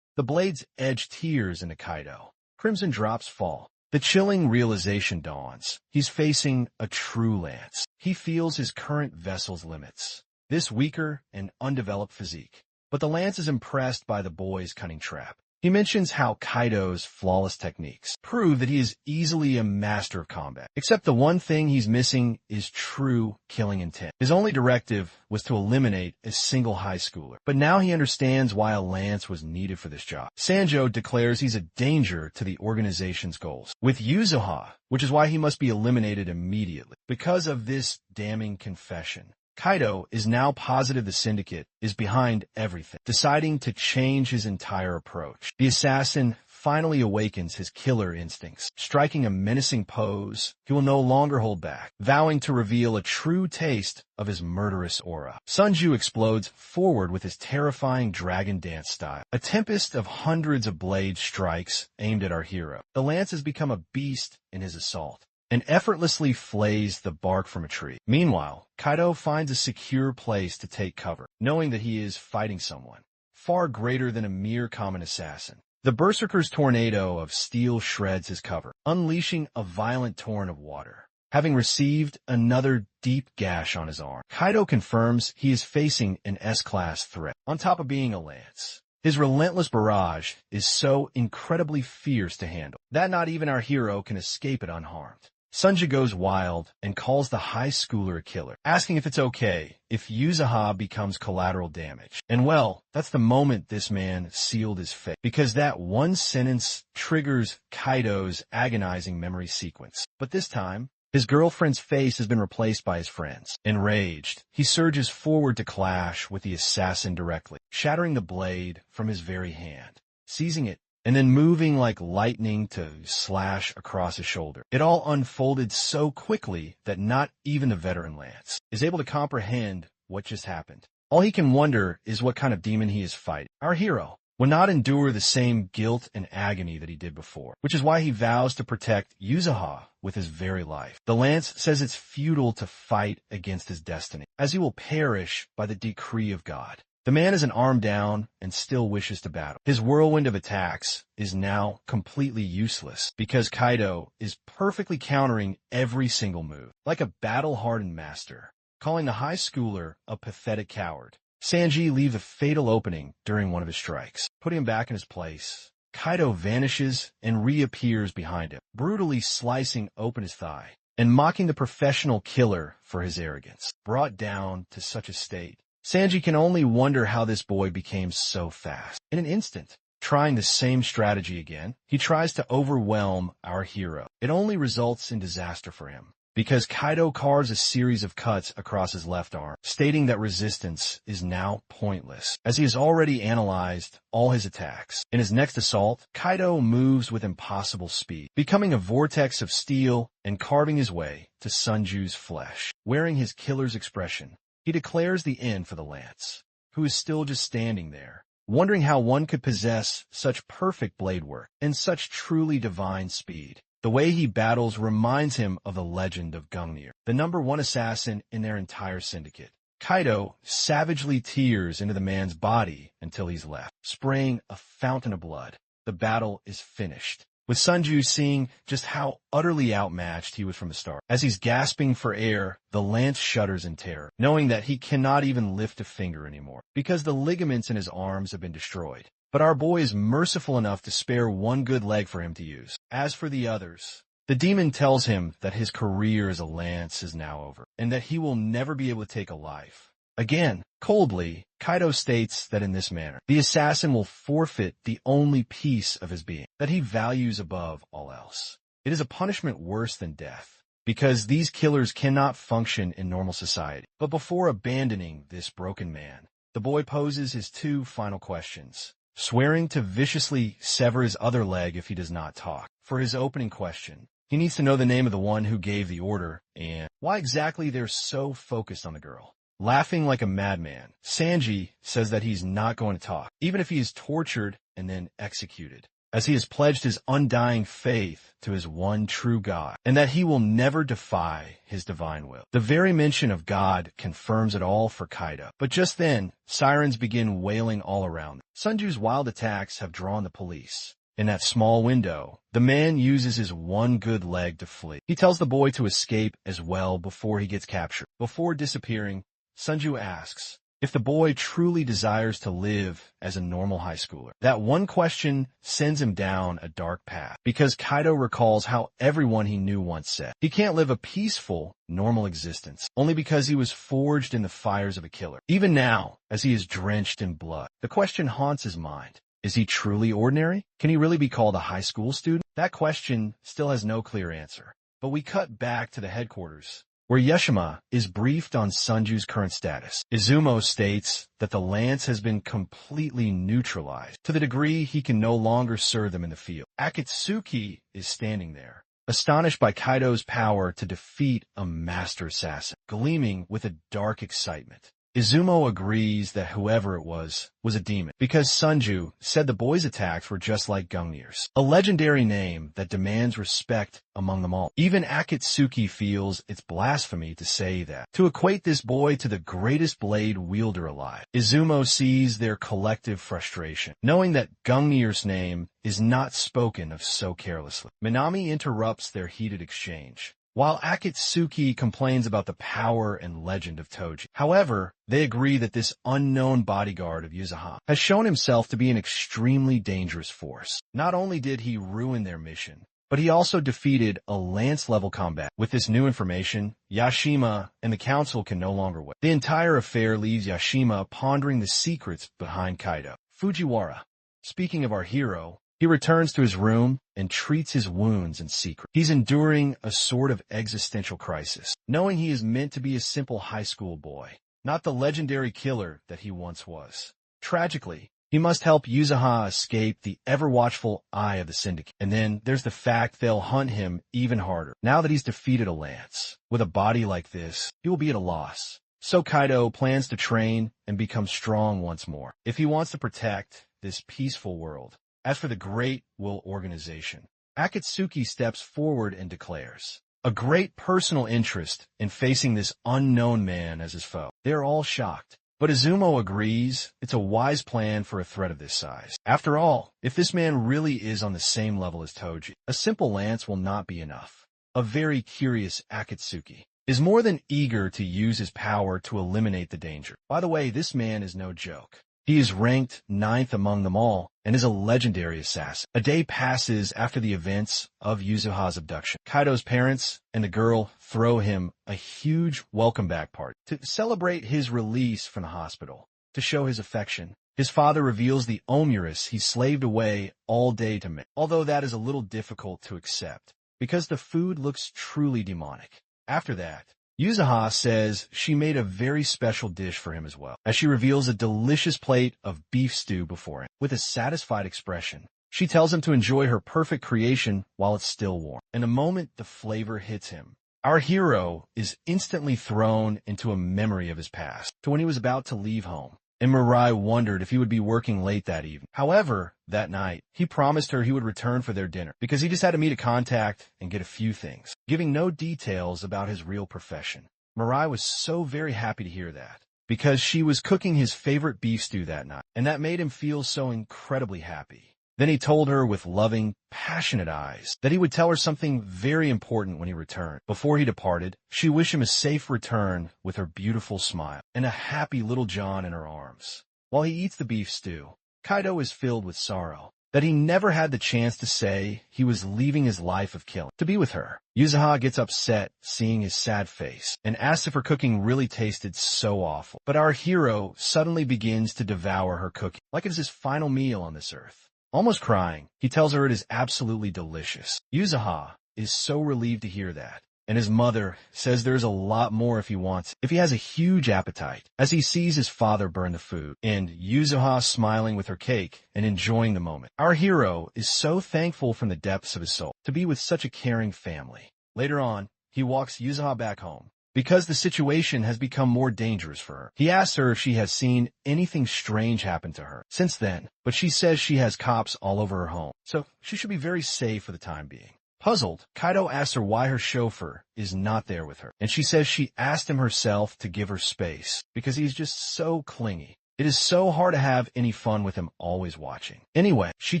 The blades edge tears into Kaido. Crimson drops fall. The chilling realization dawns. He's facing a true Lance. He feels his current vessel's limits, this weaker and undeveloped physique. But the Lance is impressed by the boy's cunning trap. He mentions how Kaido's flawless techniques prove that he is easily a master of combat. Except the one thing he's missing is true killing intent. His only directive was to eliminate a single high schooler. But now he understands why a Lance was needed for this job. Sanjo declares he's a danger to the organization's goals, with Yuzuha, which is why he must be eliminated immediately. Because of this damning confession, Kaido is now positive the Syndicate is behind everything, deciding to change his entire approach. The assassin finally awakens his killer instincts. Striking a menacing pose, he will no longer hold back, vowing to reveal a true taste of his murderous aura. Sunju explodes forward with his terrifying dragon dance style. A tempest of hundreds of blade strikes aimed at our hero. The Lance has become a beast in his assault and effortlessly flays the bark from a tree. Meanwhile, Kaido finds a secure place to take cover, knowing that he is fighting someone far greater than a mere common assassin. The Berserker's tornado of steel shreds his cover, unleashing a violent torrent of water. Having received another deep gash on his arm, Kaido confirms he is facing an S-class threat. On top of being a Lance, his relentless barrage is so incredibly fierce to handle that not even our hero can escape it unharmed. Sunja goes wild and calls the high schooler a killer, asking if it's okay if Yuzuha becomes collateral damage. And well, that's the moment this man sealed his fate, because that one sentence triggers Kaido's agonizing memory sequence. But this time, his girlfriend's face has been replaced by his friend's. Enraged, he surges forward to clash with the assassin directly, shattering the blade from his very hand, seizing it, and then moving like lightning to slash across his shoulder. It all unfolded so quickly that not even the veteran Lance is able to comprehend what just happened. All he can wonder is what kind of demon he is fighting. Our hero will not endure the same guilt and agony that he did before, which is why he vows to protect Yuzuha with his very life. The Lance says it's futile to fight against his destiny, as he will perish by the decree of God. The man is an arm down and still wishes to battle. His whirlwind of attacks is now completely useless because Kaido is perfectly countering every single move, like a battle-hardened master, calling the high schooler a pathetic coward. Sanji leaves a fatal opening during one of his strikes, putting him back in his place. Kaido vanishes and reappears behind him, brutally slicing open his thigh and mocking the professional killer for his arrogance. Brought down to such a state, Sanji can only wonder how this boy became so fast. In an instant, trying the same strategy again, he tries to overwhelm our hero. It only results in disaster for him, because Kaido carves a series of cuts across his left arm, stating that resistance is now pointless, as he has already analyzed all his attacks. In his next assault, Kaido moves with impossible speed, becoming a vortex of steel and carving his way to Sunju's flesh. Wearing his killer's expression, he declares the end for the Lance, who is still just standing there, wondering how one could possess such perfect blade work and such truly divine speed. The way he battles reminds him of the legend of Gungnir, the #1 assassin in their entire syndicate. Kaido savagely tears into the man's body until he's left, spraying a fountain of blood. The battle is finished, with Sunju seeing just how utterly outmatched he was from the start. As he's gasping for air, the lance shudders in terror, knowing that he cannot even lift a finger anymore, because the ligaments in his arms have been destroyed. But our boy is merciful enough to spare one good leg for him to use. As for the others, the demon tells him that his career as a lance is now over, and that he will never be able to take a life. Again, coldly, Kaido states that in this manner, the assassin will forfeit the only piece of his being that he values above all else. It is a punishment worse than death, because these killers cannot function in normal society. But before abandoning this broken man, the boy poses his two final questions, swearing to viciously sever his other leg if he does not talk. For his opening question, he needs to know the name of the one who gave the order and why exactly they're so focused on the girl. Laughing like a madman, Sanji says that he's not going to talk, even if he is tortured and then executed, as he has pledged his undying faith to his one true God, and that he will never defy his divine will. The very mention of God confirms it all for Kaido. But just then, sirens begin wailing all around them. Sunju's wild attacks have drawn the police. In that small window, the man uses his one good leg to flee. He tells the boy to escape as well before he gets captured. Before disappearing, Sunju asks if the boy truly desires to live as a normal high schooler. That one question sends him down a dark path, because Kaido recalls how everyone he knew once said he can't live a peaceful, normal existence, only because he was forged in the fires of a killer. Even now, as he is drenched in blood, the question haunts his mind. Is he truly ordinary? Can he really be called a high school student? That question still has no clear answer. But we cut back to the headquarters, where Yashima is briefed on Sunju's current status. Izumo states that the lance has been completely neutralized, to the degree he can no longer serve them in the field. Akatsuki is standing there, astonished by Kaido's power to defeat a master assassin, gleaming with a dark excitement. Izumo agrees that whoever it was a demon, because Sunju said the boy's attacks were just like Gungnir's, a legendary name that demands respect among them all. Even Akatsuki feels it's blasphemy to say that, to equate this boy to the greatest blade wielder alive. Izumo sees their collective frustration, knowing that Gungnir's name is not spoken of so carelessly. Minami interrupts their heated exchange, while Akatsuki complains about the power and legend of Toji. However, they agree that this unknown bodyguard of Yuzuha has shown himself to be an extremely dangerous force. Not only did he ruin their mission, but he also defeated a lance-level combat. With this new information, Yashima and the council can no longer wait. The entire affair leaves Yashima pondering the secrets behind Kaido. Fujiwara. Speaking of our hero, he returns to his room and treats his wounds in secret. He's enduring a sort of existential crisis, knowing he is meant to be a simple high school boy, not the legendary killer that he once was. Tragically, he must help Yuzuha escape the ever-watchful eye of the Syndicate. And then there's the fact they'll hunt him even harder. Now that he's defeated a lance, with a body like this, he will be at a loss. So Kaido plans to train and become strong once more, if he wants to protect this peaceful world. As for the Great Will Organization, Akatsuki steps forward and declares a great personal interest in facing this unknown man as his foe. They are all shocked, but Izumo agrees it's a wise plan for a threat of this size. After all, if this man really is on the same level as Toji, a simple lance will not be enough. A very curious Akatsuki is more than eager to use his power to eliminate the danger. By the way, this man is no joke. He is ranked 9th among them all and is a legendary assassin. A day passes after the events of Yuzuha's abduction. Kaido's parents and the girl throw him a huge welcome back party to celebrate his release from the hospital. To show his affection, his father reveals the omuris he slaved away all day to make, although that is a little difficult to accept, because the food looks truly demonic. After that, Yuzuha says she made a very special dish for him as well, as she reveals a delicious plate of beef stew before him. With a satisfied expression, she tells him to enjoy her perfect creation while it's still warm. In a moment, the flavor hits him. Our hero is instantly thrown into a memory of his past, to when he was about to leave home, and Mirai wondered if he would be working late that evening. However, that night, he promised her he would return for their dinner, because he just had to meet a contact and get a few things, giving no details about his real profession. Mirai was so very happy to hear that. because she was cooking his favorite beef stew that night, and that made him feel so incredibly happy. Then he told her with loving, passionate eyes that he would tell her something very important when he returned. Before he departed, she wished him a safe return with her beautiful smile and a happy little John in her arms. While he eats the beef stew, Kaido is filled with sorrow that he never had the chance to say he was leaving his life of killing to be with her. Yuzuha gets upset seeing his sad face and asks if her cooking really tasted so awful. But our hero suddenly begins to devour her cooking like it is his final meal on this earth. Almost crying, he tells her it is absolutely delicious. Yuzuha is so relieved to hear that, and his mother says there's a lot more if he wants, if he has a huge appetite, as he sees his father burn the food, and Yuzuha smiling with her cake and enjoying the moment. Our hero is so thankful from the depths of his soul to be with such a caring family. Later on, he walks Yuzuha back home, because the situation has become more dangerous for her. He asks her if she has seen anything strange happen to her since then, but she says she has cops all over her home, so she should be very safe for the time being. Puzzled, Kaido asks her why her chauffeur is not there with her, and she says she asked him herself to give her space, because he's just so clingy. It is so hard to have any fun with him always watching. Anyway, she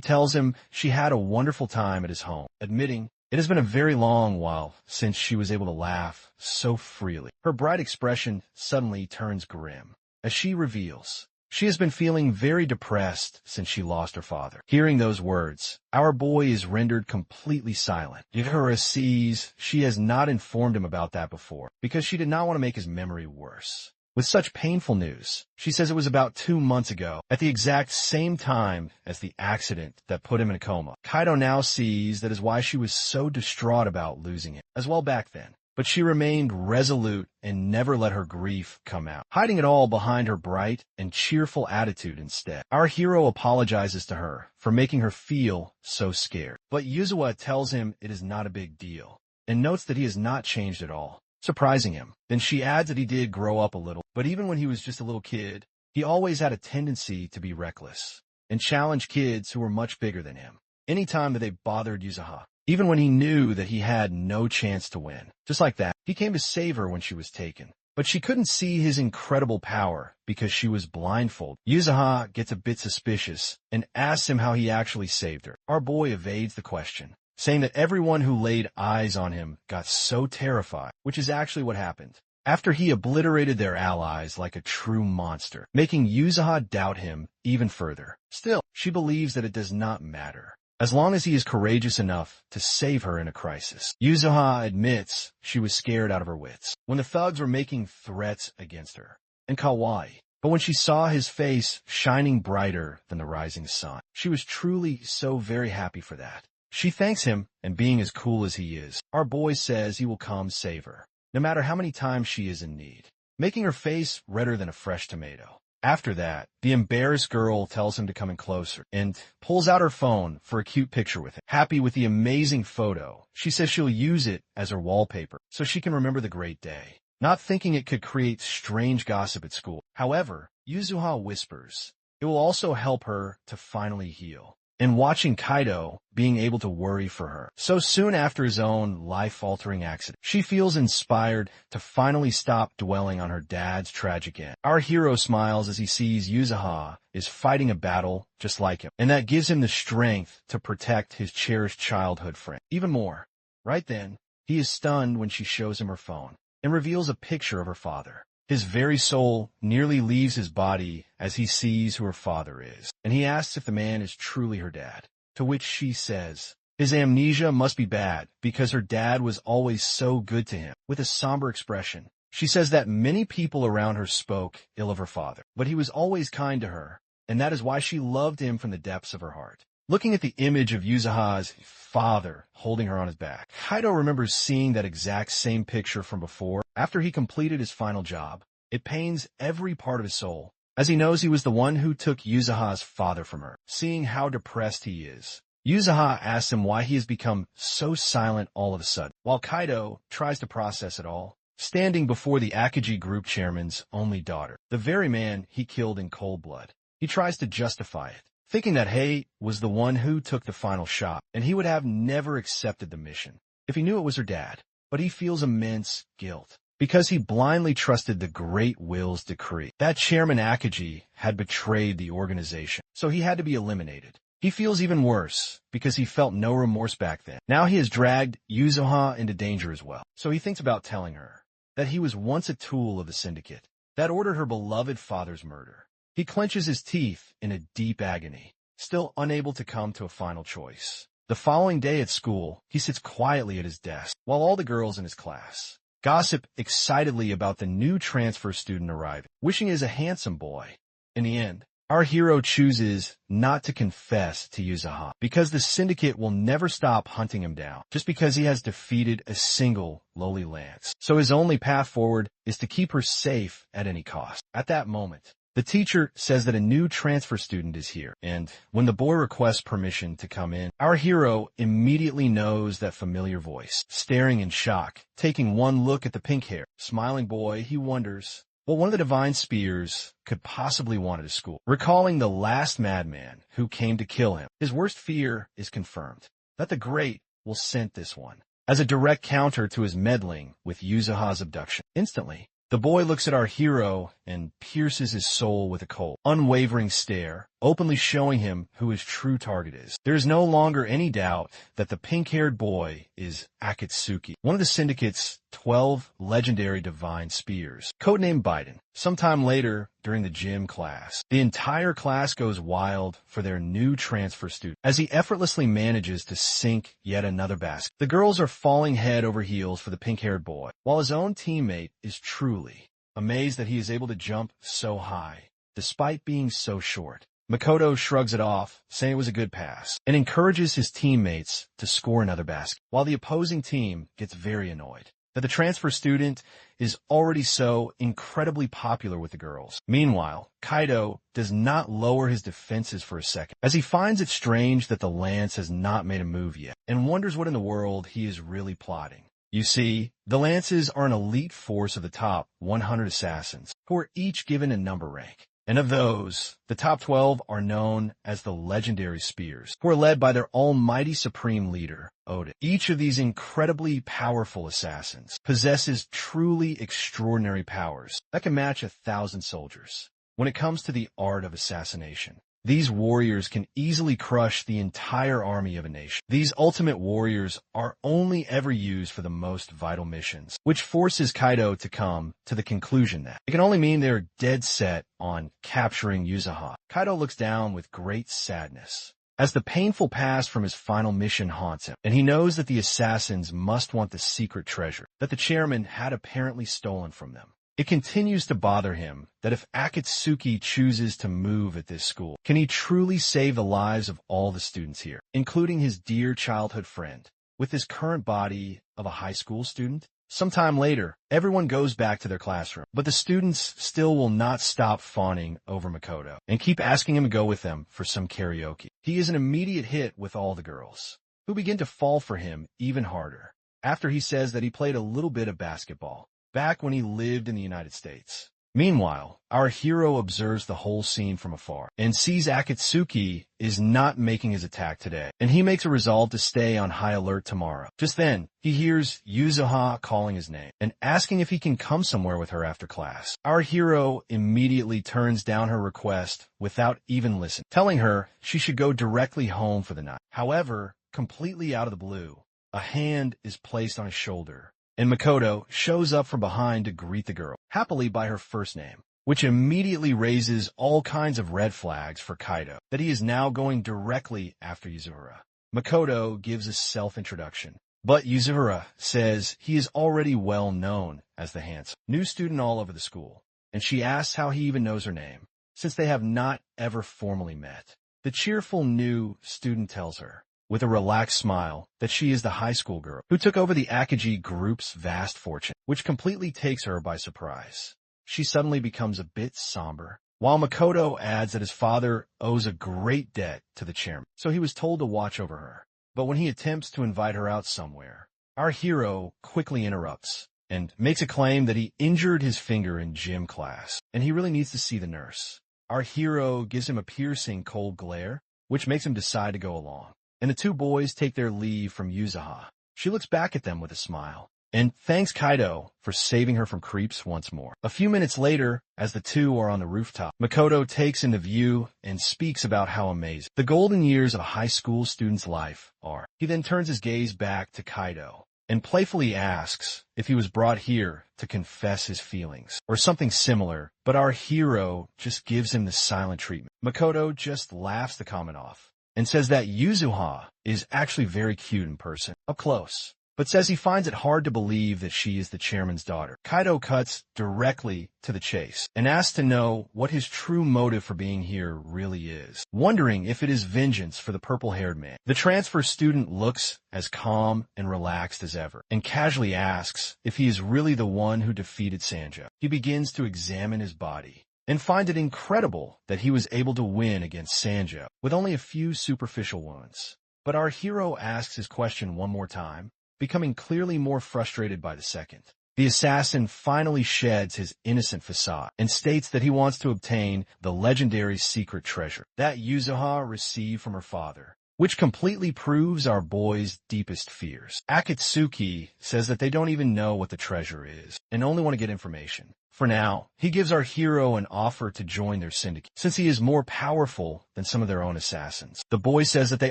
tells him she had a wonderful time at his home, admitting it has been a very long while since she was able to laugh so freely. Her bright expression suddenly turns grim as she reveals she has been feeling very depressed since she lost her father. Hearing those words, our boy is rendered completely silent. Yuhura sees she has not informed him about that before because she did not want to make his memory worse. With such painful news, she says it was about 2 months ago, at the exact same time as the accident that put him in a coma. Kaido now sees that is why she was so distraught about losing him, as well back then. But she remained resolute and never let her grief come out, hiding it all behind her bright and cheerful attitude instead. Our hero apologizes to her for making her feel so scared, but Yuzuha tells him it is not a big deal, and notes that he has not changed at all, surprising him. Then she adds that he did grow up a little, but even when he was just a little kid, he always had a tendency to be reckless and challenge kids who were much bigger than him anytime that they bothered Yuzuha, even when he knew that he had no chance to win. Just like that, he came to save her when she was taken, but she couldn't see his incredible power because she was blindfolded. Yuzuha gets a bit suspicious and asks him how he actually saved her. Our boy evades the question, saying that everyone who laid eyes on him got so terrified, which is actually what happened, after he obliterated their allies like a true monster, making Yuzuha doubt him even further. Still, she believes that it does not matter, as long as he is courageous enough to save her in a crisis. Yuzuha admits she was scared out of her wits when the thugs were making threats against her and Kawaii, but when she saw his face shining brighter than the rising sun, she was truly so very happy for that. She thanks him, and being as cool as he is, our boy says he will come save her, no matter how many times she is in need, making her face redder than a fresh tomato. After that, the embarrassed girl tells him to come in closer and pulls out her phone for a cute picture with him. Happy with the amazing photo, she says she'll use it as her wallpaper so she can remember the great day, not thinking it could create strange gossip at school. However, Yuzuha whispers it will also help her to finally heal, and watching Kaido being able to worry for her so soon after his own life-altering accident, she feels inspired to finally stop dwelling on her dad's tragic end. Our hero smiles as he sees Yuzuha is fighting a battle just like him, and that gives him the strength to protect his cherished childhood friend even more. Right then, he is stunned when she shows him her phone and reveals a picture of her father. His very soul nearly leaves his body as he sees who her father is, and he asks if the man is truly her dad, to which she says his amnesia must be bad because her dad was always so good to him. With a somber expression, she says that many people around her spoke ill of her father, but he was always kind to her, and that is why she loved him from the depths of her heart. Looking at the image of Yuzuha's father holding her on his back, Kaido remembers seeing that exact same picture from before. After he completed his final job, it pains every part of his soul, as he knows he was the one who took Yuzuha's father from her. Seeing how depressed he is, Yuzuha asks him why he has become so silent all of a sudden, while Kaido tries to process it all, standing before the Akagi group chairman's only daughter, the very man he killed in cold blood. He tries to justify it, thinking that Hei was the one who took the final shot, and he would have never accepted the mission if he knew it was her dad. But he feels immense guilt because he blindly trusted the Great Will's decree. That Chairman Akaji had betrayed the organization, so he had to be eliminated. He feels even worse because he felt no remorse back then. Now he has dragged Yuzuha into danger as well, so he thinks about telling her that he was once a tool of the syndicate that ordered her beloved father's murder. He clenches his teeth in a deep agony, still unable to come to a final choice. The following day at school, he sits quietly at his desk while all the girls in his class gossip excitedly about the new transfer student arriving, wishing he is a handsome boy. In the end, our hero chooses not to confess to Yuzuha because the syndicate will never stop hunting him down just because he has defeated a single lowly lance. So his only path forward is to keep her safe at any cost. At that moment, the teacher says that a new transfer student is here, and when the boy requests permission to come in, our hero immediately knows that familiar voice. Staring in shock, taking one look at the pink-haired, smiling boy, he wonders what one of the divine spears could possibly want at his school. Recalling the last madman who came to kill him, his worst fear is confirmed, that the Great will scent this one as a direct counter to his meddling with Yuzuha's abduction. Instantly, the boy looks at our hero and pierces his soul with a cold, unwavering stare, openly showing him who his true target is. There is no longer any doubt that the pink-haired boy is Akatsuki, one of the Syndicate's 12 legendary divine spears, codenamed Biden. Sometime later, during the gym class, the entire class goes wild for their new transfer student as he effortlessly manages to sink yet another basket. The girls are falling head over heels for the pink-haired boy, while his own teammate is truly amazed that he is able to jump so high, despite being so short. Makoto shrugs it off, saying it was a good pass, and encourages his teammates to score another basket, while the opposing team gets very annoyed that the transfer student is already so incredibly popular with the girls. Meanwhile, Kaido does not lower his defenses for a second, as he finds it strange that the lance has not made a move yet, and wonders what in the world he is really plotting. You see, the lances are an elite force of the top 100 assassins, who are each given a number rank. And of those, the top 12 are known as the legendary spears, who are led by their almighty supreme leader, Oda. Each of these incredibly powerful assassins possesses truly extraordinary powers that can match 1,000 soldiers. When it comes to the art of assassination, these warriors can easily crush the entire army of a nation. These ultimate warriors are only ever used for the most vital missions, which forces Kaido to come to the conclusion that it can only mean they're dead set on capturing Yuzuha. Kaido looks down with great sadness as the painful past from his final mission haunts him, and he knows that the assassins must want the secret treasure that the chairman had apparently stolen from them. It continues to bother him that if Akatsuki chooses to move at this school, can he truly save the lives of all the students here, including his dear childhood friend, with his current body of a high school student? Sometime later, everyone goes back to their classroom, but the students still will not stop fawning over Makoto and keep asking him to go with them for some karaoke. He is an immediate hit with all the girls, who begin to fall for him even harder, after he says that he played a little bit of basketball back when he lived in the United States. Meanwhile, our hero observes the whole scene from afar and sees Akatsuki is not making his attack today, and he makes a resolve to stay on high alert tomorrow. Just then, he hears Yuzuha calling his name and asking if he can come somewhere with her after class. Our hero immediately turns down her request without even listening, telling her she should go directly home for the night. However, completely out of the blue, a hand is placed on his shoulder, and Makoto shows up from behind to greet the girl, happily by her first name, which immediately raises all kinds of red flags for Kaido, that he is now going directly after Yuzura. Makoto gives a self-introduction, but Yuzura says he is already well known as the handsome new student all over the school, and she asks how he even knows her name, since they have not ever formally met. The cheerful new student tells her, with a relaxed smile, that she is the high school girl who took over the Akagi group's vast fortune, which completely takes her by surprise. She suddenly becomes a bit somber, while Makoto adds that his father owes a great debt to the chairman, so he was told to watch over her. But when he attempts to invite her out somewhere, our hero quickly interrupts and makes a claim that he injured his finger in gym class, and he really needs to see the nurse. Our hero gives him a piercing cold glare, which makes him decide to go along, and the two boys take their leave from Yuzuha. She looks back at them with a smile and thanks Kaido for saving her from creeps once more. A few minutes later, as the two are on the rooftop, Makoto takes in the view and speaks about how amazing the golden years of a high school student's life are. He then turns his gaze back to Kaido and playfully asks if he was brought here to confess his feelings or something similar, but our hero just gives him the silent treatment. Makoto just laughs the comment off and says that Yuzuha is actually very cute in person, up close, but says he finds it hard to believe that she is the chairman's daughter. Kaido cuts directly to the chase and asks to know what his true motive for being here really is, wondering if it is vengeance for the purple-haired man. The transfer student looks as calm and relaxed as ever and casually asks if he is really the one who defeated Sanjo. He begins to examine his body and find it incredible that he was able to win against Sanjo with only a few superficial wounds. But our hero asks his question one more time, becoming clearly more frustrated by the second. The assassin finally sheds his innocent facade and states that he wants to obtain the legendary secret treasure that Yuzuha received from her father, which completely proves our boy's deepest fears. Akatsuki says that they don't even know what the treasure is and only want to get information. For now, he gives our hero an offer to join their syndicate, since he is more powerful than some of their own assassins. The boy says that they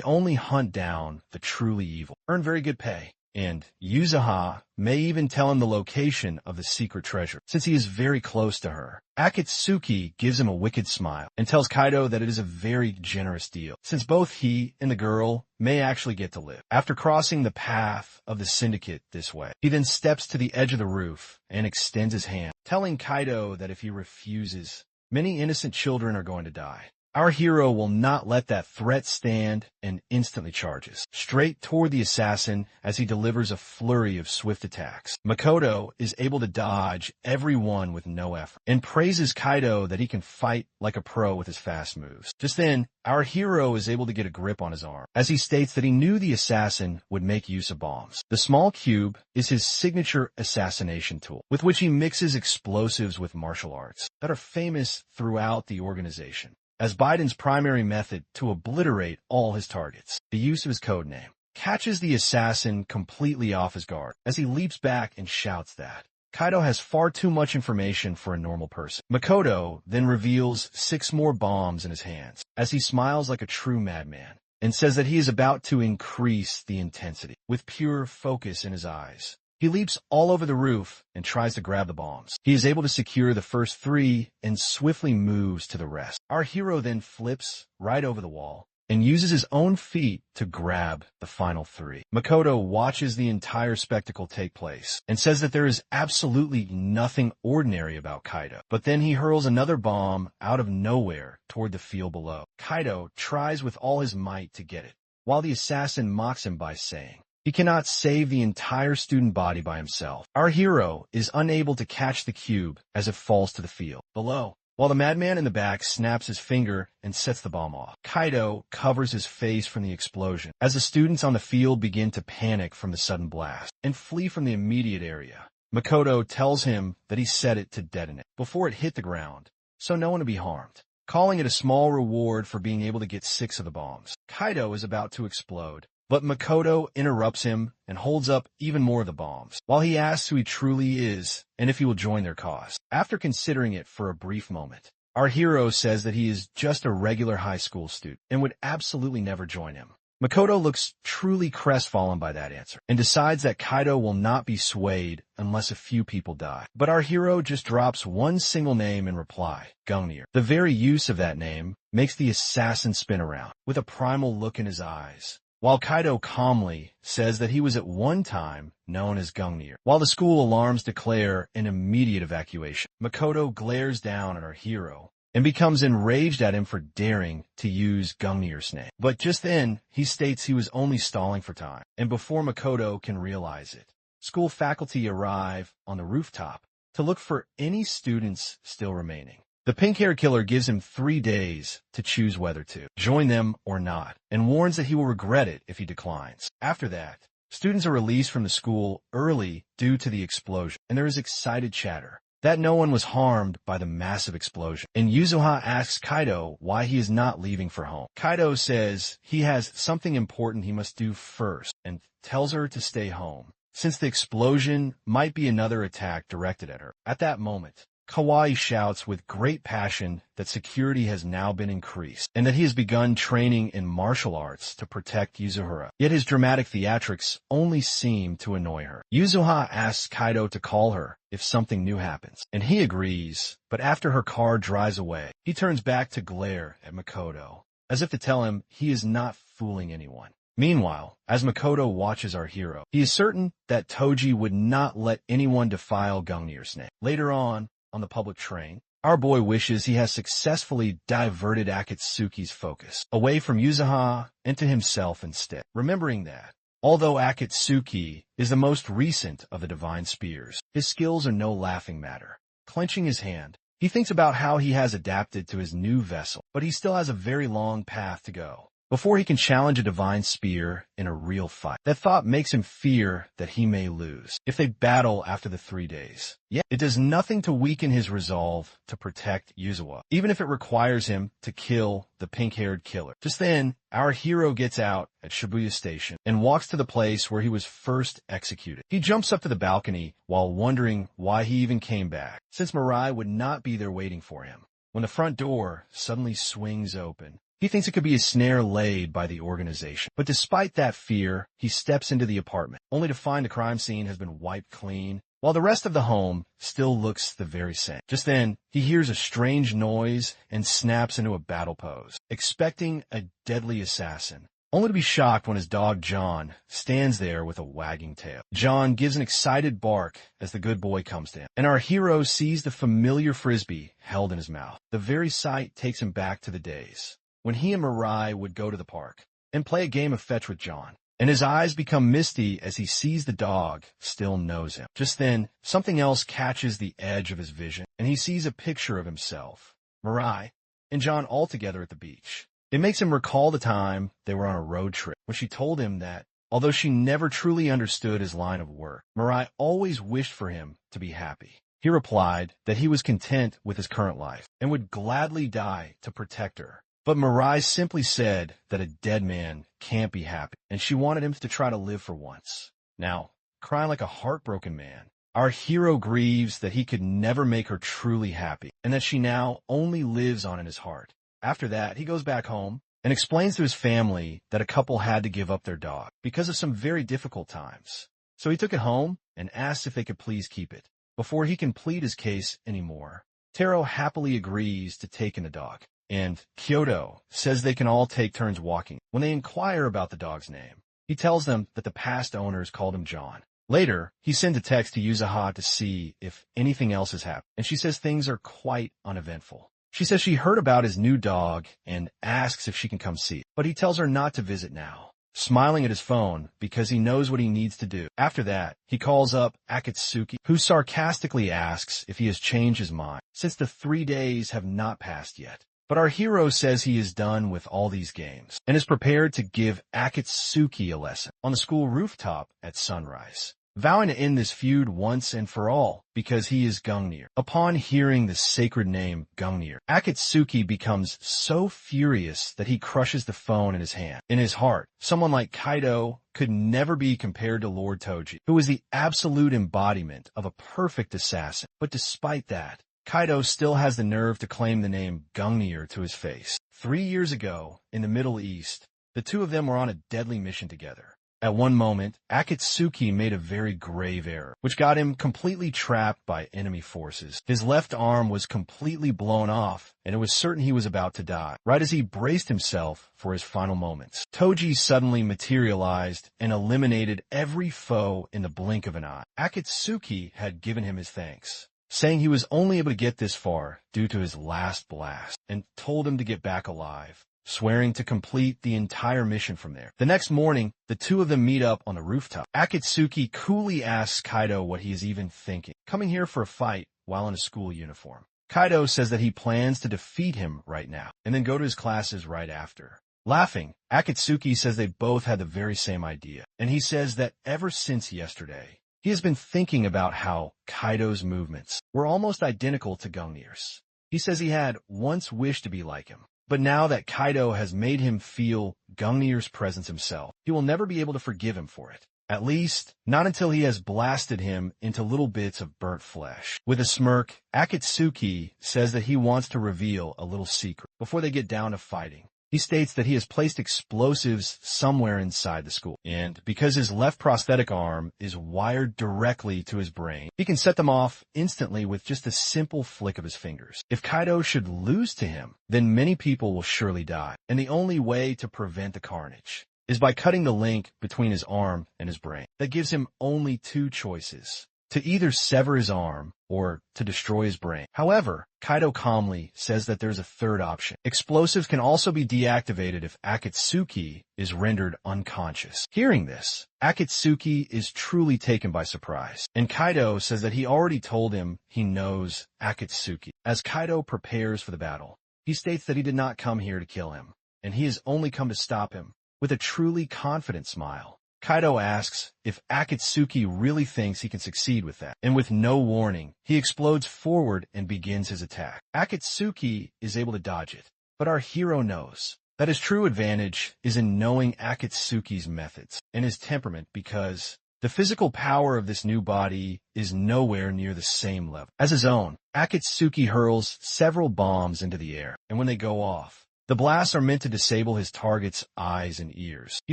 only hunt down the truly evil, earn very good pay, and Yuzuha may even tell him the location of the secret treasure, since he is very close to her. Akatsuki gives him a wicked smile and tells Kaido that it is a very generous deal, since both he and the girl may actually get to live. After crossing the path of the syndicate this way, he then steps to the edge of the roof and extends his hand, telling Kaido that if he refuses, many innocent children are going to die. Our hero will not let that threat stand and instantly charges straight toward the assassin as he delivers a flurry of swift attacks. Makoto is able to dodge every one with no effort and praises Kaido that he can fight like a pro with his fast moves. Just then, our hero is able to get a grip on his arm as he states that he knew the assassin would make use of bombs. The small cube is his signature assassination tool, with which he mixes explosives with martial arts that are famous throughout the organization as Biden's primary method to obliterate all his targets. The use of his codename catches the assassin completely off his guard as he leaps back and shouts that Kaido has far too much information for a normal person. Makoto then reveals 6 more bombs in his hands as he smiles like a true madman and says that he is about to increase the intensity with pure focus in his eyes. He leaps all over the roof and tries to grab the bombs. He is able to secure the first 3 and swiftly moves to the rest. Our hero then flips right over the wall and uses his own feet to grab the final 3. Makoto watches the entire spectacle take place and says that there is absolutely nothing ordinary about Kaido. But then he hurls another bomb out of nowhere toward the field below. Kaido tries with all his might to get it, while the assassin mocks him by saying he cannot save the entire student body by himself. Our hero is unable to catch the cube as it falls to the field below, while the madman in the back snaps his finger and sets the bomb off. Kaido covers his face from the explosion as the students on the field begin to panic from the sudden blast and flee from the immediate area. Makoto tells him that he set it to detonate before it hit the ground, so no one would be harmed, calling it a small reward for being able to get 6 of the bombs. Kaido is about to explode, but Makoto interrupts him and holds up even more of the bombs, while he asks who he truly is and if he will join their cause. After considering it for a brief moment, our hero says that he is just a regular high school student and would absolutely never join him. Makoto looks truly crestfallen by that answer and decides that Kaido will not be swayed unless a few people die. But our hero just drops one single name in reply, Gungnir. The very use of that name makes the assassin spin around with a primal look in his eyes, while Kaido calmly says that he was at one time known as Gungnir. While the school alarms declare an immediate evacuation, Makoto glares down at our hero and becomes enraged at him for daring to use Gungnir's name. But just then, he states he was only stalling for time, and before Makoto can realize it, school faculty arrive on the rooftop to look for any students still remaining. The pink-haired killer gives him 3 days to choose whether to join them or not, and warns that he will regret it if he declines. After that, students are released from the school early due to the explosion, and there is excited chatter that no one was harmed by the massive explosion. And Yuzuha asks Kaido why he is not leaving for home. Kaido says he has something important he must do first, and tells her to stay home, since the explosion might be another attack directed at her. At that moment, Kawaii shouts with great passion that security has now been increased, and that he has begun training in martial arts to protect Yuzuhara. Yet his dramatic theatrics only seem to annoy her. Yuzuha asks Kaido to call her if something new happens, and he agrees, but after her car drives away, he turns back to glare at Makoto, as if to tell him he is not fooling anyone. Meanwhile, as Makoto watches our hero, he is certain that Toji would not let anyone defile Gungnir's name. Later on the public train, our boy wishes he has successfully diverted Akatsuki's focus away from Yuzuha and to himself instead, remembering that, although Akatsuki is the most recent of the divine spears, his skills are no laughing matter. Clenching his hand, he thinks about how he has adapted to his new vessel, but he still has a very long path to go before he can challenge a divine spear in a real fight. That thought makes him fear that he may lose if they battle after the 3 days. Yet, it does nothing to weaken his resolve to protect Yuzuha, even if it requires him to kill the pink-haired killer. Just then, our hero gets out at Shibuya Station and walks to the place where he was first executed. He jumps up to the balcony while wondering why he even came back, since Mirai would not be there waiting for him, when the front door suddenly swings open. He thinks it could be a snare laid by the organization. But despite that fear, he steps into the apartment, only to find the crime scene has been wiped clean, while the rest of the home still looks the very same. Just then, he hears a strange noise and snaps into a battle pose, expecting a deadly assassin, only to be shocked when his dog John stands there with a wagging tail. John gives an excited bark as the good boy comes to him, and our hero sees the familiar frisbee held in his mouth. The very sight takes him back to the days when he and Mirai would go to the park and play a game of fetch with John, and his eyes become misty as he sees the dog still knows him. Just then, something else catches the edge of his vision, and he sees a picture of himself, Mirai, and John all together at the beach. It makes him recall the time they were on a road trip, when she told him that, although she never truly understood his line of work, Mirai always wished for him to be happy. He replied that he was content with his current life and would gladly die to protect her. But Mirai simply said that a dead man can't be happy, and she wanted him to try to live for once. Now, crying like a heartbroken man, our hero grieves that he could never make her truly happy, and that she now only lives on in his heart. After that, he goes back home and explains to his family that a couple had to give up their dog because of some very difficult times. So he took it home and asked if they could please keep it before he can plead his case anymore. Taro happily agrees to take in the dog, and Kyoto says they can all take turns walking. When they inquire about the dog's name, he tells them that the past owners called him John. Later, he sends a text to Yuzuha to see if anything else has happened, and she says things are quite uneventful. She says she heard about his new dog and asks if she can come see it, but he tells her not to visit now, smiling at his phone because he knows what he needs to do. After that, he calls up Akatsuki, who sarcastically asks if he has changed his mind, since the 3 days have not passed yet. But our hero says he is done with all these games and is prepared to give Akatsuki a lesson on the school rooftop at sunrise, vowing to end this feud once and for all because he is Gungnir. Upon hearing the sacred name Gungnir, Akatsuki becomes so furious that he crushes the phone in his hand. In his heart, someone like Kaido could never be compared to Lord Toji, who is the absolute embodiment of a perfect assassin. But despite that, Kaido still has the nerve to claim the name Gungnir to his face. 3 years ago, in the Middle East, the two of them were on a deadly mission together. At one moment, Akatsuki made a very grave error, which got him completely trapped by enemy forces. His left arm was completely blown off, and it was certain he was about to die. Right as he braced himself for his final moments, Toji suddenly materialized and eliminated every foe in the blink of an eye. Akatsuki had given him his thanks, saying he was only able to get this far due to his last blast, and told him to get back alive, swearing to complete the entire mission from there. The next morning, the two of them meet up on the rooftop. Akatsuki coolly asks Kaido what he is even thinking, coming here for a fight while in a school uniform. Kaido says that he plans to defeat him right now, and then go to his classes right after. Laughing, Akatsuki says they both had the very same idea, and he says that ever since yesterday, he has been thinking about how Kaido's movements were almost identical to Gungnir's. He says he had once wished to be like him, but now that Kaido has made him feel Gungnir's presence himself, he will never be able to forgive him for it. At least, not until he has blasted him into little bits of burnt flesh. With a smirk, Akatsuki says that he wants to reveal a little secret before they get down to fighting. He states that he has placed explosives somewhere inside the school, and because his left prosthetic arm is wired directly to his brain, he can set them off instantly with just a simple flick of his fingers. If Kaido should lose to him, then many people will surely die, and the only way to prevent the carnage is by cutting the link between his arm and his brain. That gives him only two choices: to either sever his arm or to destroy his brain. However, Kaido calmly says that there's a third option. Explosives can also be deactivated if Akatsuki is rendered unconscious. Hearing this, Akatsuki is truly taken by surprise, and Kaido says that he already told him he knows Akatsuki. As Kaido prepares for the battle, he states that he did not come here to kill him, and he has only come to stop him. With a truly confident smile, Kaido asks if Akatsuki really thinks he can succeed with that, and with no warning, he explodes forward and begins his attack. Akatsuki is able to dodge it, but our hero knows that his true advantage is in knowing Akatsuki's methods and his temperament, because the physical power of this new body is nowhere near the same level as his own. Akatsuki hurls several bombs into the air, and when they go off, the blasts are meant to disable his target's eyes and ears. He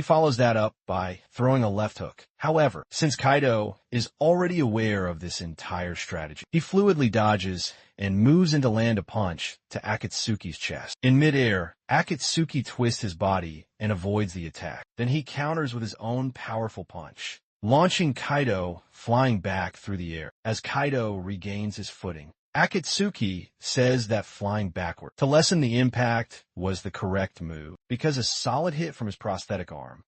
follows that up by throwing a left hook. However, since Kaido is already aware of this entire strategy, he fluidly dodges and moves in to land a punch to Akatsuki's chest. In midair, Akatsuki twists his body and avoids the attack. Then he counters with his own powerful punch, launching Kaido flying back through the air. As Kaido regains his footing, Akatsuki says that flying backward to lessen the impact was the correct move, because a solid hit from his prosthetic arm.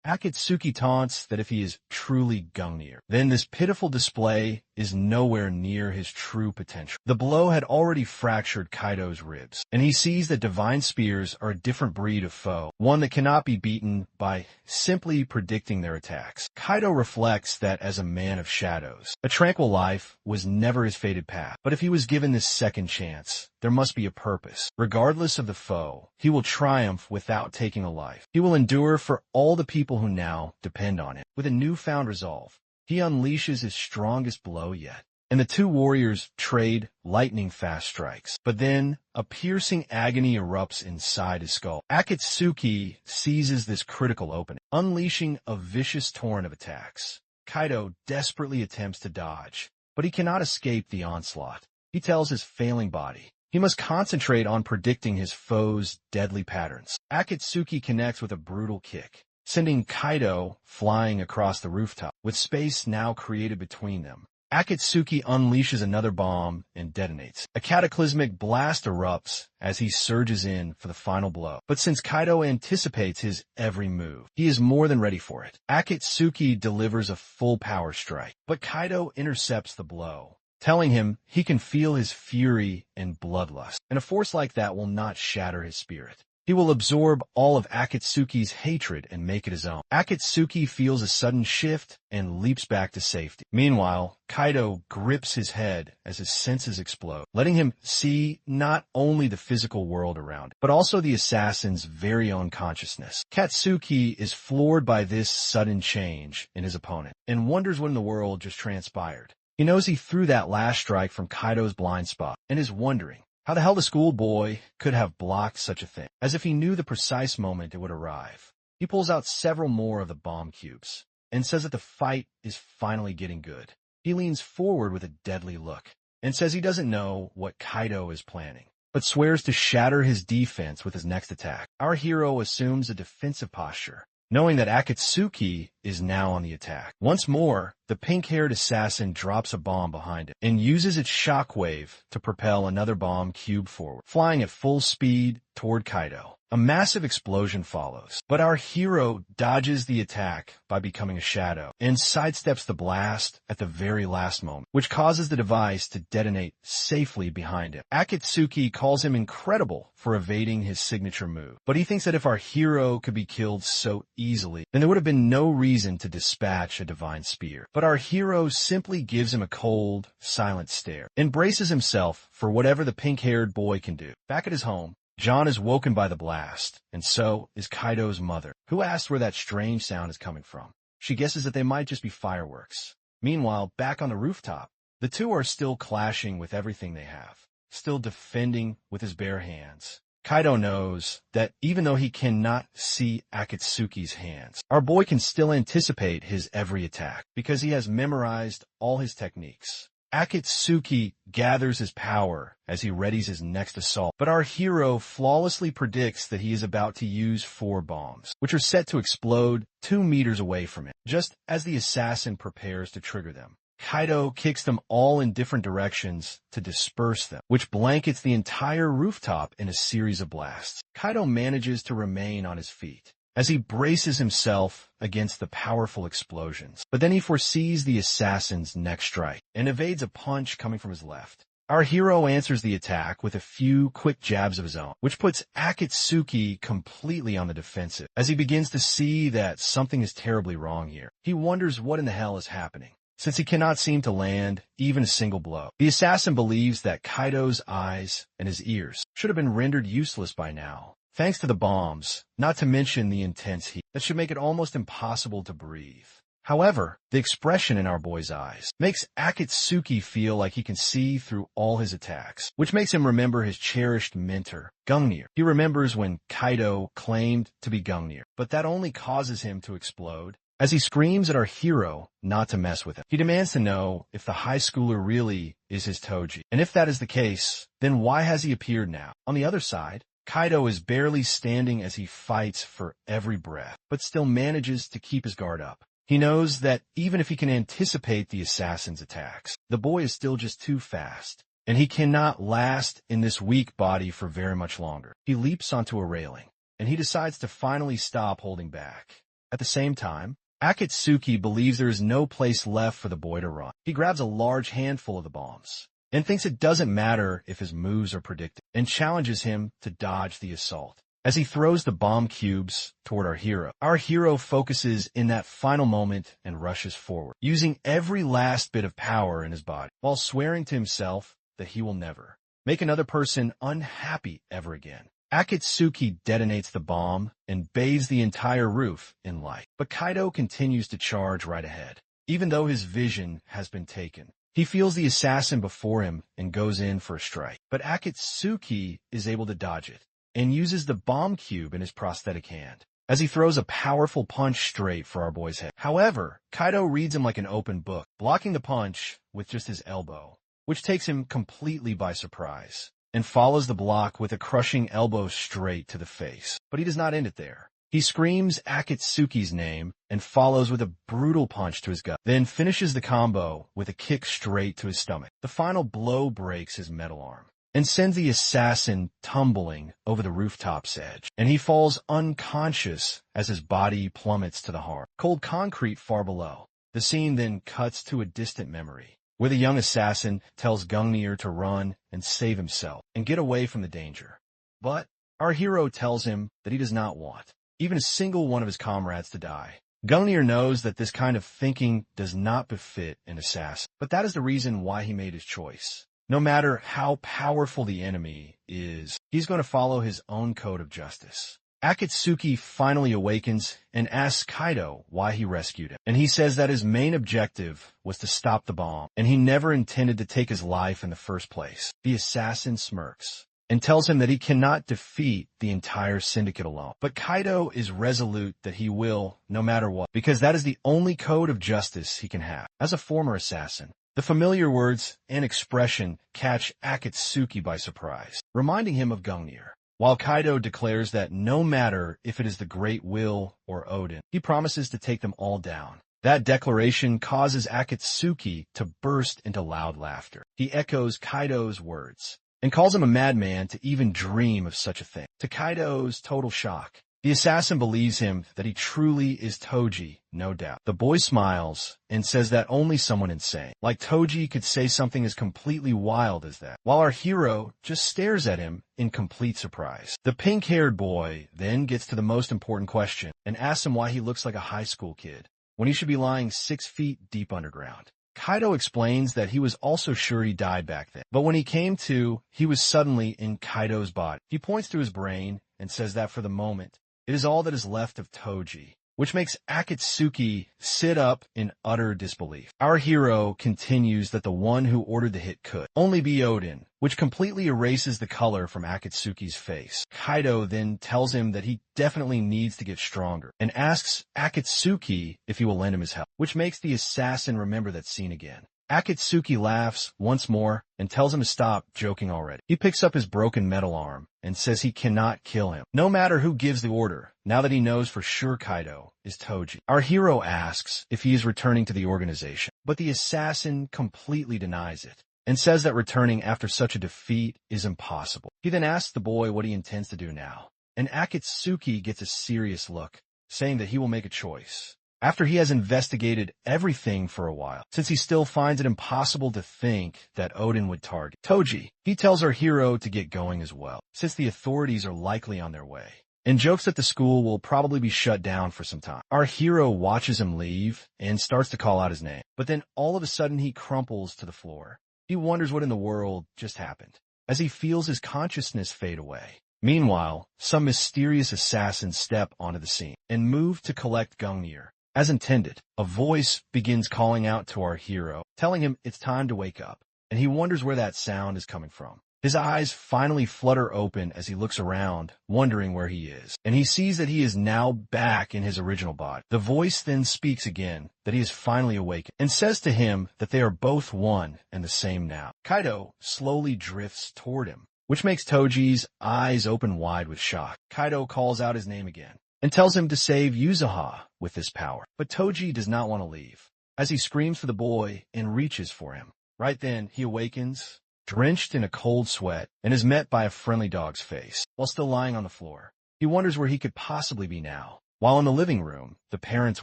Akatsuki taunts that if he is truly Gungnir, then this pitiful display is nowhere near his true potential. The blow had already fractured Kaido's ribs, and he sees that divine spears are a different breed of foe, one that cannot be beaten by simply predicting their attacks. Kaido reflects that as a man of shadows, a tranquil life was never his fated path, but if he was given this second chance, there must be a purpose. Regardless of the foe, he will triumph without taking a life. He will endure for all the people who now depend on him. With a newfound resolve, he unleashes his strongest blow yet, and the two warriors trade lightning-fast strikes. But then, a piercing agony erupts inside his skull. Akatsuki seizes this critical opening, unleashing a vicious torrent of attacks. Kaido desperately attempts to dodge, but he cannot escape the onslaught. He tells his failing body he must concentrate on predicting his foe's deadly patterns. Akatsuki connects with a brutal kick, sending Kaido flying across the rooftop, with space now created between them. Akatsuki unleashes another bomb and detonates. A cataclysmic blast erupts as he surges in for the final blow. But since Kaido anticipates his every move, he is more than ready for it. Akatsuki delivers a full power strike, but Kaido intercepts the blow, telling him he can feel his fury and bloodlust, and a force like that will not shatter his spirit. He will absorb all of Akatsuki's hatred and make it his own. Akatsuki feels a sudden shift and leaps back to safety. Meanwhile, Kaido grips his head as his senses explode, letting him see not only the physical world around him, but also the assassin's very own consciousness. Akatsuki is floored by this sudden change in his opponent and wonders what in the world just transpired. He knows he threw that last strike from Kaido's blind spot and is wondering how the hell the schoolboy could have blocked such a thing, as if he knew the precise moment it would arrive. He pulls out several more of the bomb cubes and says that the fight is finally getting good. He leans forward with a deadly look and says he doesn't know what Kaido is planning, but swears to shatter his defense with his next attack. Our hero assumes a defensive posture, knowing that Akatsuki is now on the attack. Once more, the pink-haired assassin drops a bomb behind it and uses its shockwave to propel another bomb cube forward, flying at full speed toward Kaido. A massive explosion follows, but our hero dodges the attack by becoming a shadow and sidesteps the blast at the very last moment, which causes the device to detonate safely behind him. Akatsuki calls him incredible for evading his signature move, but he thinks that if our hero could be killed so easily, then there would have been no reason to dispatch a divine spear. But our hero simply gives him a cold, silent stare and braces himself for whatever the pink-haired boy can do. Back at his home, John is woken by the blast, and so is Kaido's mother, who asks where that strange sound is coming from. She guesses that they might just be fireworks. Meanwhile, back on the rooftop, the two are still clashing with everything they have, still defending with his bare hands. Kaido knows that even though he cannot see Akatsuki's hands, our boy can still anticipate his every attack because he has memorized all his techniques. Akatsuki gathers his power as he readies his next assault, but our hero flawlessly predicts that he is about to use 4 bombs, which are set to explode 2 meters away from him, just as the assassin prepares to trigger them. Kaido kicks them all in different directions to disperse them, which blankets the entire rooftop in a series of blasts. Kaido manages to remain on his feet as he braces himself against the powerful explosions. But then he foresees the assassin's next strike and evades a punch coming from his left. Our hero answers the attack with a few quick jabs of his own, which puts Akatsuki completely on the defensive. As he begins to see that something is terribly wrong here, he wonders what in the hell is happening, since he cannot seem to land even a single blow. The assassin believes that Kaido's eyes and his ears should have been rendered useless by now, thanks to the bombs, not to mention the intense heat that should make it almost impossible to breathe. However, the expression in our boy's eyes makes Akatsuki feel like he can see through all his attacks, which makes him remember his cherished mentor, Gungnir. He remembers when Kaido claimed to be Gungnir, but that only causes him to explode. As he screams at our hero not to mess with him, he demands to know if the high schooler really is his Toji. And if that is the case, then why has he appeared now? On the other side, Kaido is barely standing as he fights for every breath, but still manages to keep his guard up. He knows that even if he can anticipate the assassin's attacks, the boy is still just too fast, and he cannot last in this weak body for very much longer. He leaps onto a railing, and he decides to finally stop holding back. At the same time, Akatsuki believes there is no place left for the boy to run. He grabs a large handful of the bombs and thinks it doesn't matter if his moves are predicted, and challenges him to dodge the assault. As he throws the bomb cubes toward our hero focuses in that final moment and rushes forward, using every last bit of power in his body, while swearing to himself that he will never make another person unhappy ever again. Akatsuki detonates the bomb and bathes the entire roof in light, but Kaido continues to charge right ahead, even though his vision has been taken. He feels the assassin before him and goes in for a strike, but Akatsuki is able to dodge it and uses the bomb cube in his prosthetic hand as he throws a powerful punch straight for our boy's head. However, Kaido reads him like an open book, blocking the punch with just his elbow, which takes him completely by surprise, and follows the block with a crushing elbow straight to the face. But he does not end it there. He screams Akatsuki's name and follows with a brutal punch to his gut, then finishes the combo with a kick straight to his stomach. The final blow breaks his metal arm and sends the assassin tumbling over the rooftop's edge, and he falls unconscious as his body plummets to the hard, cold concrete far below. The scene then cuts to a distant memory, where the young assassin tells Gungnir to run and save himself and get away from the danger. But our hero tells him that he does not want even a single one of his comrades to die. Gungnir knows that this kind of thinking does not befit an assassin, but that is the reason why he made his choice. No matter how powerful the enemy is, he's going to follow his own code of justice. Akatsuki finally awakens and asks Kaido why he rescued him, and he says that his main objective was to stop the bomb, and he never intended to take his life in the first place. The assassin smirks and tells him that he cannot defeat the entire syndicate alone. But Kaido is resolute that he will, no matter what, because that is the only code of justice he can have. As a former assassin, the familiar words and expression catch Akatsuki by surprise, reminding him of Gungnir. While Kaido declares that no matter if it is the Great Will or Odin, he promises to take them all down. That declaration causes Akatsuki to burst into loud laughter. He echoes Kaido's words and calls him a madman to even dream of such a thing. To Kaido's total shock, the assassin believes him that he truly is Toji, no doubt. The boy smiles and says that only someone insane like Toji could say something as completely wild as that, while our hero just stares at him in complete surprise. The pink-haired boy then gets to the most important question and asks him why he looks like a high school kid when he should be lying 6 feet deep underground. Kaido explains that he was also sure he died back then, but when he came to, he was suddenly in Kaido's body. He points to his brain and says that for the moment, it is all that is left of Toji, which makes Akatsuki sit up in utter disbelief. Our hero continues that the one who ordered the hit could only be Odin, which completely erases the color from Akatsuki's face. Kaido then tells him that he definitely needs to get stronger, and asks Akatsuki if he will lend him his help, which makes the assassin remember that scene again. Akatsuki laughs once more and tells him to stop joking already. He picks up his broken metal arm and says he cannot kill him, no matter who gives the order, now that he knows for sure Kaido is Toji. Our hero asks if he is returning to the organization, but the assassin completely denies it and says that returning after such a defeat is impossible. He then asks the boy what he intends to do now, and Akatsuki gets a serious look, saying that he will make a choice after he has investigated everything for a while, since he still finds it impossible to think that Odin would target Toji. He tells our hero to get going as well, since the authorities are likely on their way, and jokes that the school will probably be shut down for some time. Our hero watches him leave and starts to call out his name, but then all of a sudden he crumples to the floor. He wonders what in the world just happened, as he feels his consciousness fade away. Meanwhile, some mysterious assassins step onto the scene and move to collect Gungnir. As intended, a voice begins calling out to our hero, telling him it's time to wake up, and he wonders where that sound is coming from. His eyes finally flutter open as he looks around, wondering where he is, and he sees that he is now back in his original body. The voice then speaks again, that he is finally awakened, and says to him that they are both one and the same now. Kaido slowly drifts toward him, which makes Toji's eyes open wide with shock. Kaido calls out his name again, and tells him to save Yuzuha with this power. But Toji does not want to leave, as he screams for the boy and reaches for him. Right then, he awakens, drenched in a cold sweat, and is met by a friendly dog's face, while still lying on the floor. He wonders where he could possibly be now. While in the living room, the parents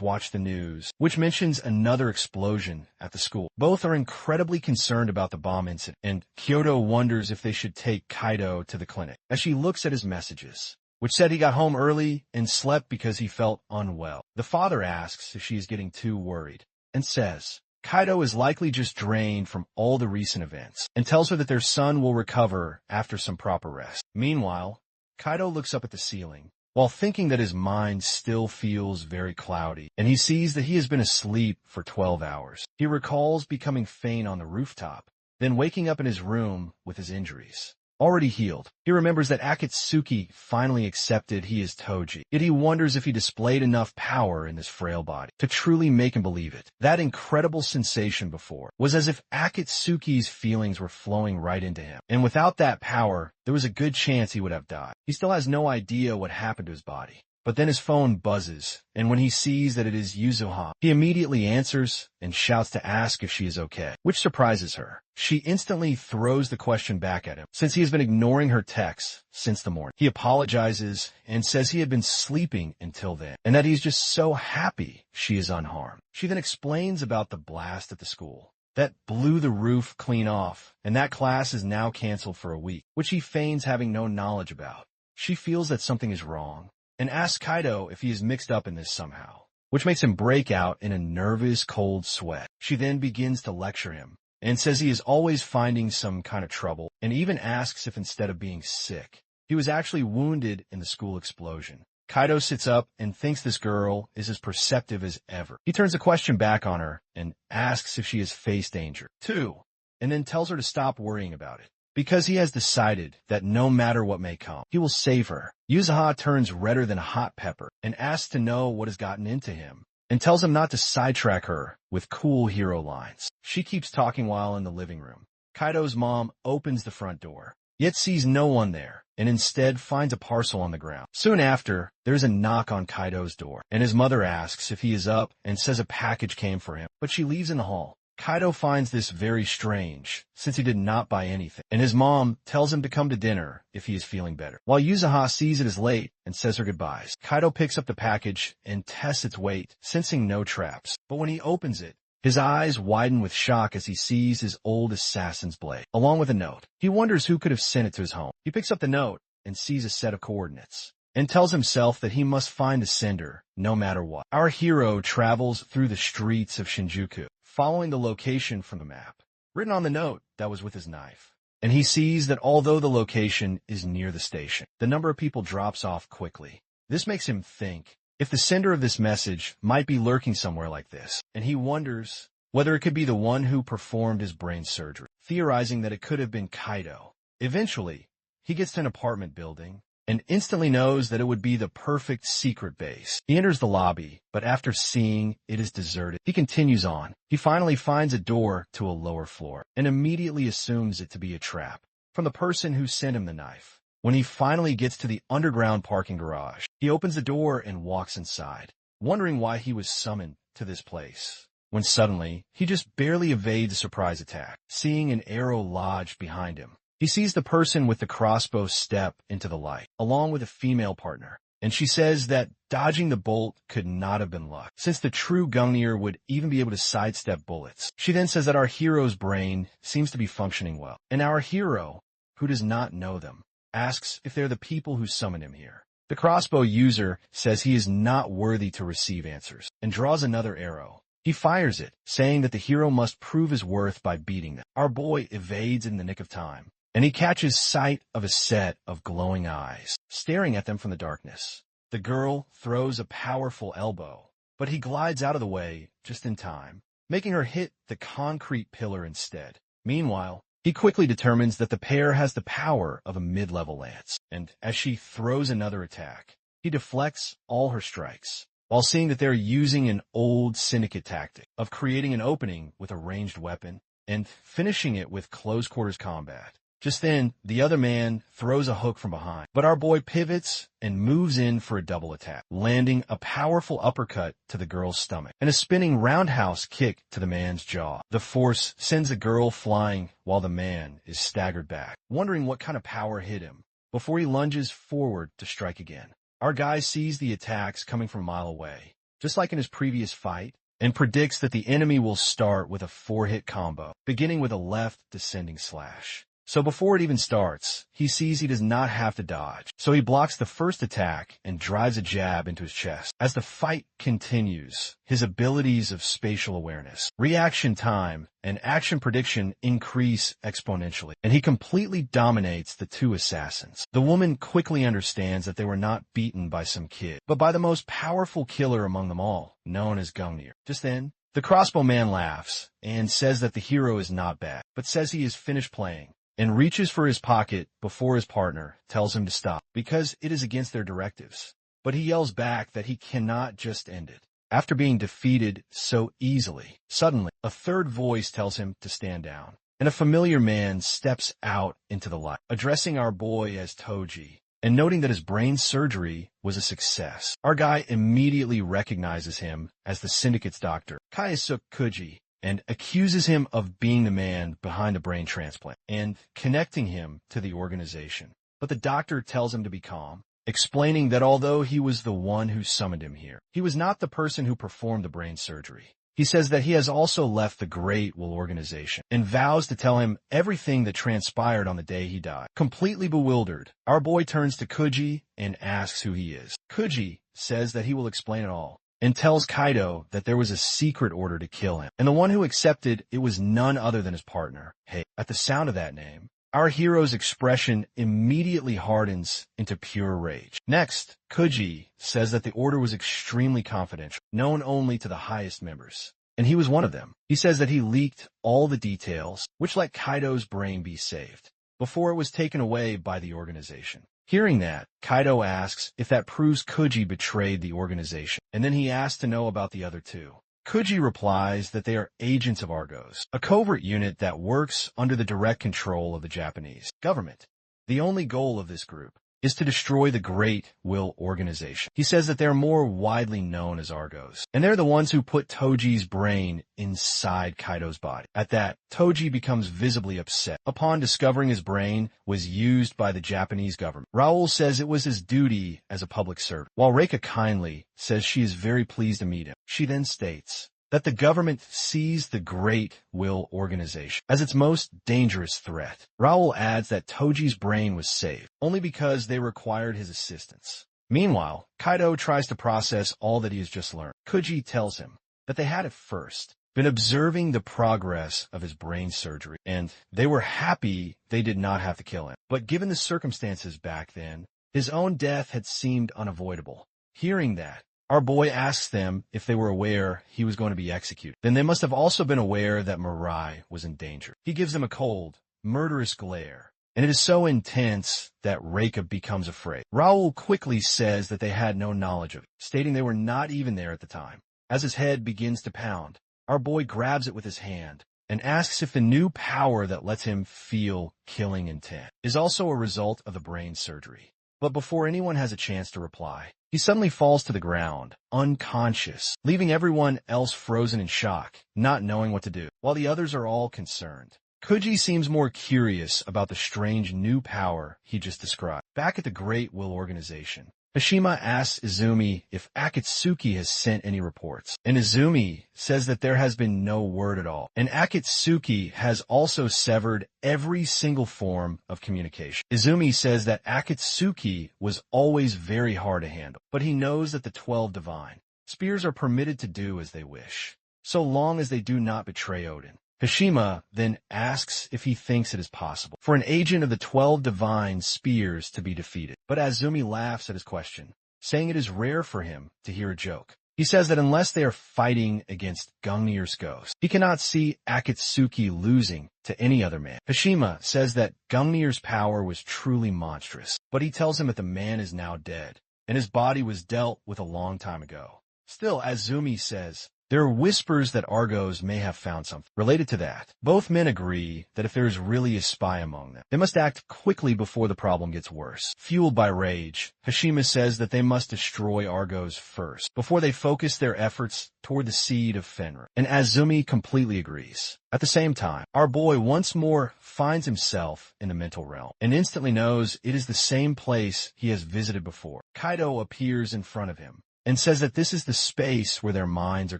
watch the news, which mentions another explosion at the school. Both are incredibly concerned about the bomb incident, and Kyoto wonders if they should take Kaido to the clinic, as she looks at his messages, which said he got home early and slept because he felt unwell. The father asks if she is getting too worried, and says Kaido is likely just drained from all the recent events, and tells her that their son will recover after some proper rest. Meanwhile, Kaido looks up at the ceiling, while thinking that his mind still feels very cloudy, and he sees that he has been asleep for 12 hours. He recalls becoming faint on the rooftop, then waking up in his room with his injuries already healed. He remembers that Akatsuki finally accepted he is Toji, yet he wonders if he displayed enough power in this frail body to truly make him believe it. That incredible sensation before was as if Akatsuki's feelings were flowing right into him, and without that power, there was a good chance he would have died. He still has no idea what happened to his body. But then his phone buzzes, and when he sees that it is Yuzuha, he immediately answers and shouts to ask if she is okay, which surprises her. She instantly throws the question back at him, since he has been ignoring her texts since the morning. He apologizes and says he had been sleeping until then, and that he's just so happy she is unharmed. She then explains about the blast at the school that blew the roof clean off, and that class is now canceled for a week, which he feigns having no knowledge about. She feels that something is wrong, and asks Kaido if he is mixed up in this somehow, which makes him break out in a nervous, cold sweat. She then begins to lecture him, and says he is always finding some kind of trouble, and even asks if instead of being sick, he was actually wounded in the school explosion. Kaido sits up and thinks this girl is as perceptive as ever. He turns the question back on her, and asks if she has faced danger, too, and then tells her to stop worrying about it, because he has decided that no matter what may come, he will save her. Yuzuha turns redder than a hot pepper and asks to know what has gotten into him, and tells him not to sidetrack her with cool hero lines. She keeps talking while in the living room. Kaido's mom opens the front door, yet sees no one there, and instead finds a parcel on the ground. Soon after, there's a knock on Kaido's door, and his mother asks if he is up and says a package came for him, but she leaves in the hall. Kaido finds this very strange, since he did not buy anything, and his mom tells him to come to dinner if he is feeling better. While Yuzuha sees it as late and says her goodbyes, Kaido picks up the package and tests its weight, sensing no traps. But when he opens it, his eyes widen with shock as he sees his old assassin's blade, along with a note. He wonders who could have sent it to his home. He picks up the note and sees a set of coordinates, and tells himself that he must find the sender, no matter what. Our hero travels through the streets of Shinjuku, following the location from the map, written on the note that was with his knife. And he sees that although the location is near the station, the number of people drops off quickly. This makes him think if the sender of this message might be lurking somewhere like this, and he wonders whether it could be the one who performed his brain surgery, theorizing that it could have been Kaido. Eventually, he gets to an apartment building and instantly knows that it would be the perfect secret base. He enters the lobby, but after seeing it is deserted, he continues on. He finally finds a door to a lower floor and immediately assumes it to be a trap from the person who sent him the knife. When he finally gets to the underground parking garage, he opens the door and walks inside, wondering why he was summoned to this place, when suddenly he just barely evades a surprise attack, seeing an arrow lodged behind him. He sees the person with the crossbow step into the light, along with a female partner, and she says that dodging the bolt could not have been luck, since the true Gungnir would even be able to sidestep bullets. She then says that our hero's brain seems to be functioning well, and our hero, who does not know them, asks if they're the people who summoned him here. The crossbow user says he is not worthy to receive answers, and draws another arrow. He fires it, saying that the hero must prove his worth by beating them. Our boy evades in the nick of time, and he catches sight of a set of glowing eyes, staring at them from the darkness. The girl throws a powerful elbow, but he glides out of the way just in time, making her hit the concrete pillar instead. Meanwhile, he quickly determines that the pair has the power of a mid-level lance, and as she throws another attack, he deflects all her strikes, while seeing that they're using an old syndicate tactic of creating an opening with a ranged weapon and finishing it with close-quarters combat. Just then, the other man throws a hook from behind, but our boy pivots and moves in for a double attack, landing a powerful uppercut to the girl's stomach and a spinning roundhouse kick to the man's jaw. The force sends the girl flying while the man is staggered back, wondering what kind of power hit him, before he lunges forward to strike again. Our guy sees the attacks coming from a mile away, just like in his previous fight, and predicts that the enemy will start with a 4-hit combo, beginning with a left descending slash. So before it even starts, he sees he does not have to dodge. So he blocks the first attack and drives a jab into his chest. As the fight continues, his abilities of spatial awareness, reaction time, and action prediction increase exponentially, and he completely dominates the two assassins. The woman quickly understands that they were not beaten by some kid, but by the most powerful killer among them all, known as Gungnir. Just then, the crossbow man laughs and says that the hero is not bad, but says he is finished playing, and reaches for his pocket before his partner tells him to stop, because it is against their directives. But he yells back that he cannot just end it, after being defeated so easily. Suddenly, a third voice tells him to stand down, and a familiar man steps out into the light, addressing our boy as Toji, and noting that his brain surgery was a success. Our guy immediately recognizes him as the syndicate's doctor, Kaisuke Kuji, and accuses him of being the man behind the brain transplant and connecting him to the organization. But the doctor tells him to be calm, explaining that although he was the one who summoned him here, he was not the person who performed the brain surgery. He says that he has also left the Great Will organization and vows to tell him everything that transpired on the day he died. Completely bewildered, our boy turns to Kuji and asks who he is. Kuji says that he will explain it all, and tells Kaido that there was a secret order to kill him, and the one who accepted it was none other than his partner. Hey, at the sound of that name, our hero's expression immediately hardens into pure rage. Next, Kuji says that the order was extremely confidential, known only to the highest members, and he was one of them. He says that he leaked all the details, which let Kaido's brain be saved, before it was taken away by the organization. Hearing that, Kaido asks if that proves Kuji betrayed the organization, and then he asks to know about the other two. Kuji replies that they are agents of Argos, a covert unit that works under the direct control of the Japanese government. The only goal of this group is to destroy the Great Will organization. He says that they're more widely known as Argos, and they're the ones who put Toji's brain inside Kaido's body. At that, Toji becomes visibly upset upon discovering his brain was used by the Japanese government. Raoul says it was his duty as a public servant, while Reika kindly says she is very pleased to meet him. She then states that the government sees the Great Will organization as its most dangerous threat. Raoul adds that Toji's brain was saved only because they required his assistance. Meanwhile, Kaido tries to process all that he has just learned. Kuji tells him that they had it first, been observing the progress of his brain surgery, and they were happy they did not have to kill him. But given the circumstances back then, his own death had seemed unavoidable. Hearing that, our boy asks them if they were aware he was going to be executed. Then they must have also been aware that Mirai was in danger. He gives them a cold, murderous glare, and it is so intense that Recap becomes afraid. Raul quickly says that they had no knowledge of it, stating they were not even there at the time. As his head begins to pound, our boy grabs it with his hand and asks if the new power that lets him feel killing intent is also a result of the brain surgery. But before anyone has a chance to reply, he suddenly falls to the ground, unconscious, leaving everyone else frozen in shock, not knowing what to do, while the others are all concerned. Kuji seems more curious about the strange new power he just described. Back at the Great Will Organization, Hashima asks Izumi if Akatsuki has sent any reports, and Izumi says that there has been no word at all, and Akatsuki has also severed every single form of communication. Izumi says that Akatsuki was always very hard to handle, but he knows that the 12 Divine Spears are permitted to do as they wish, so long as they do not betray Odin. Hashima then asks if he thinks it is possible for an agent of the 12 Divine Spears to be defeated, but Azumi laughs at his question, saying it is rare for him to hear a joke. He says that unless they are fighting against Gungnir's ghost, he cannot see Akatsuki losing to any other man. Hashima says that Gungnir's power was truly monstrous, but he tells him that the man is now dead, and his body was dealt with a long time ago. Still, Azumi says, there are whispers that Argos may have found something related to that. Both men agree that if there is really a spy among them, they must act quickly before the problem gets worse. Fueled by rage, Hashima says that they must destroy Argos first, before they focus their efforts toward the seed of Fenrir, and Azumi completely agrees. At the same time, our boy once more finds himself in the mental realm, and instantly knows it is the same place he has visited before. Kaido appears in front of him, and says that this is the space where their minds are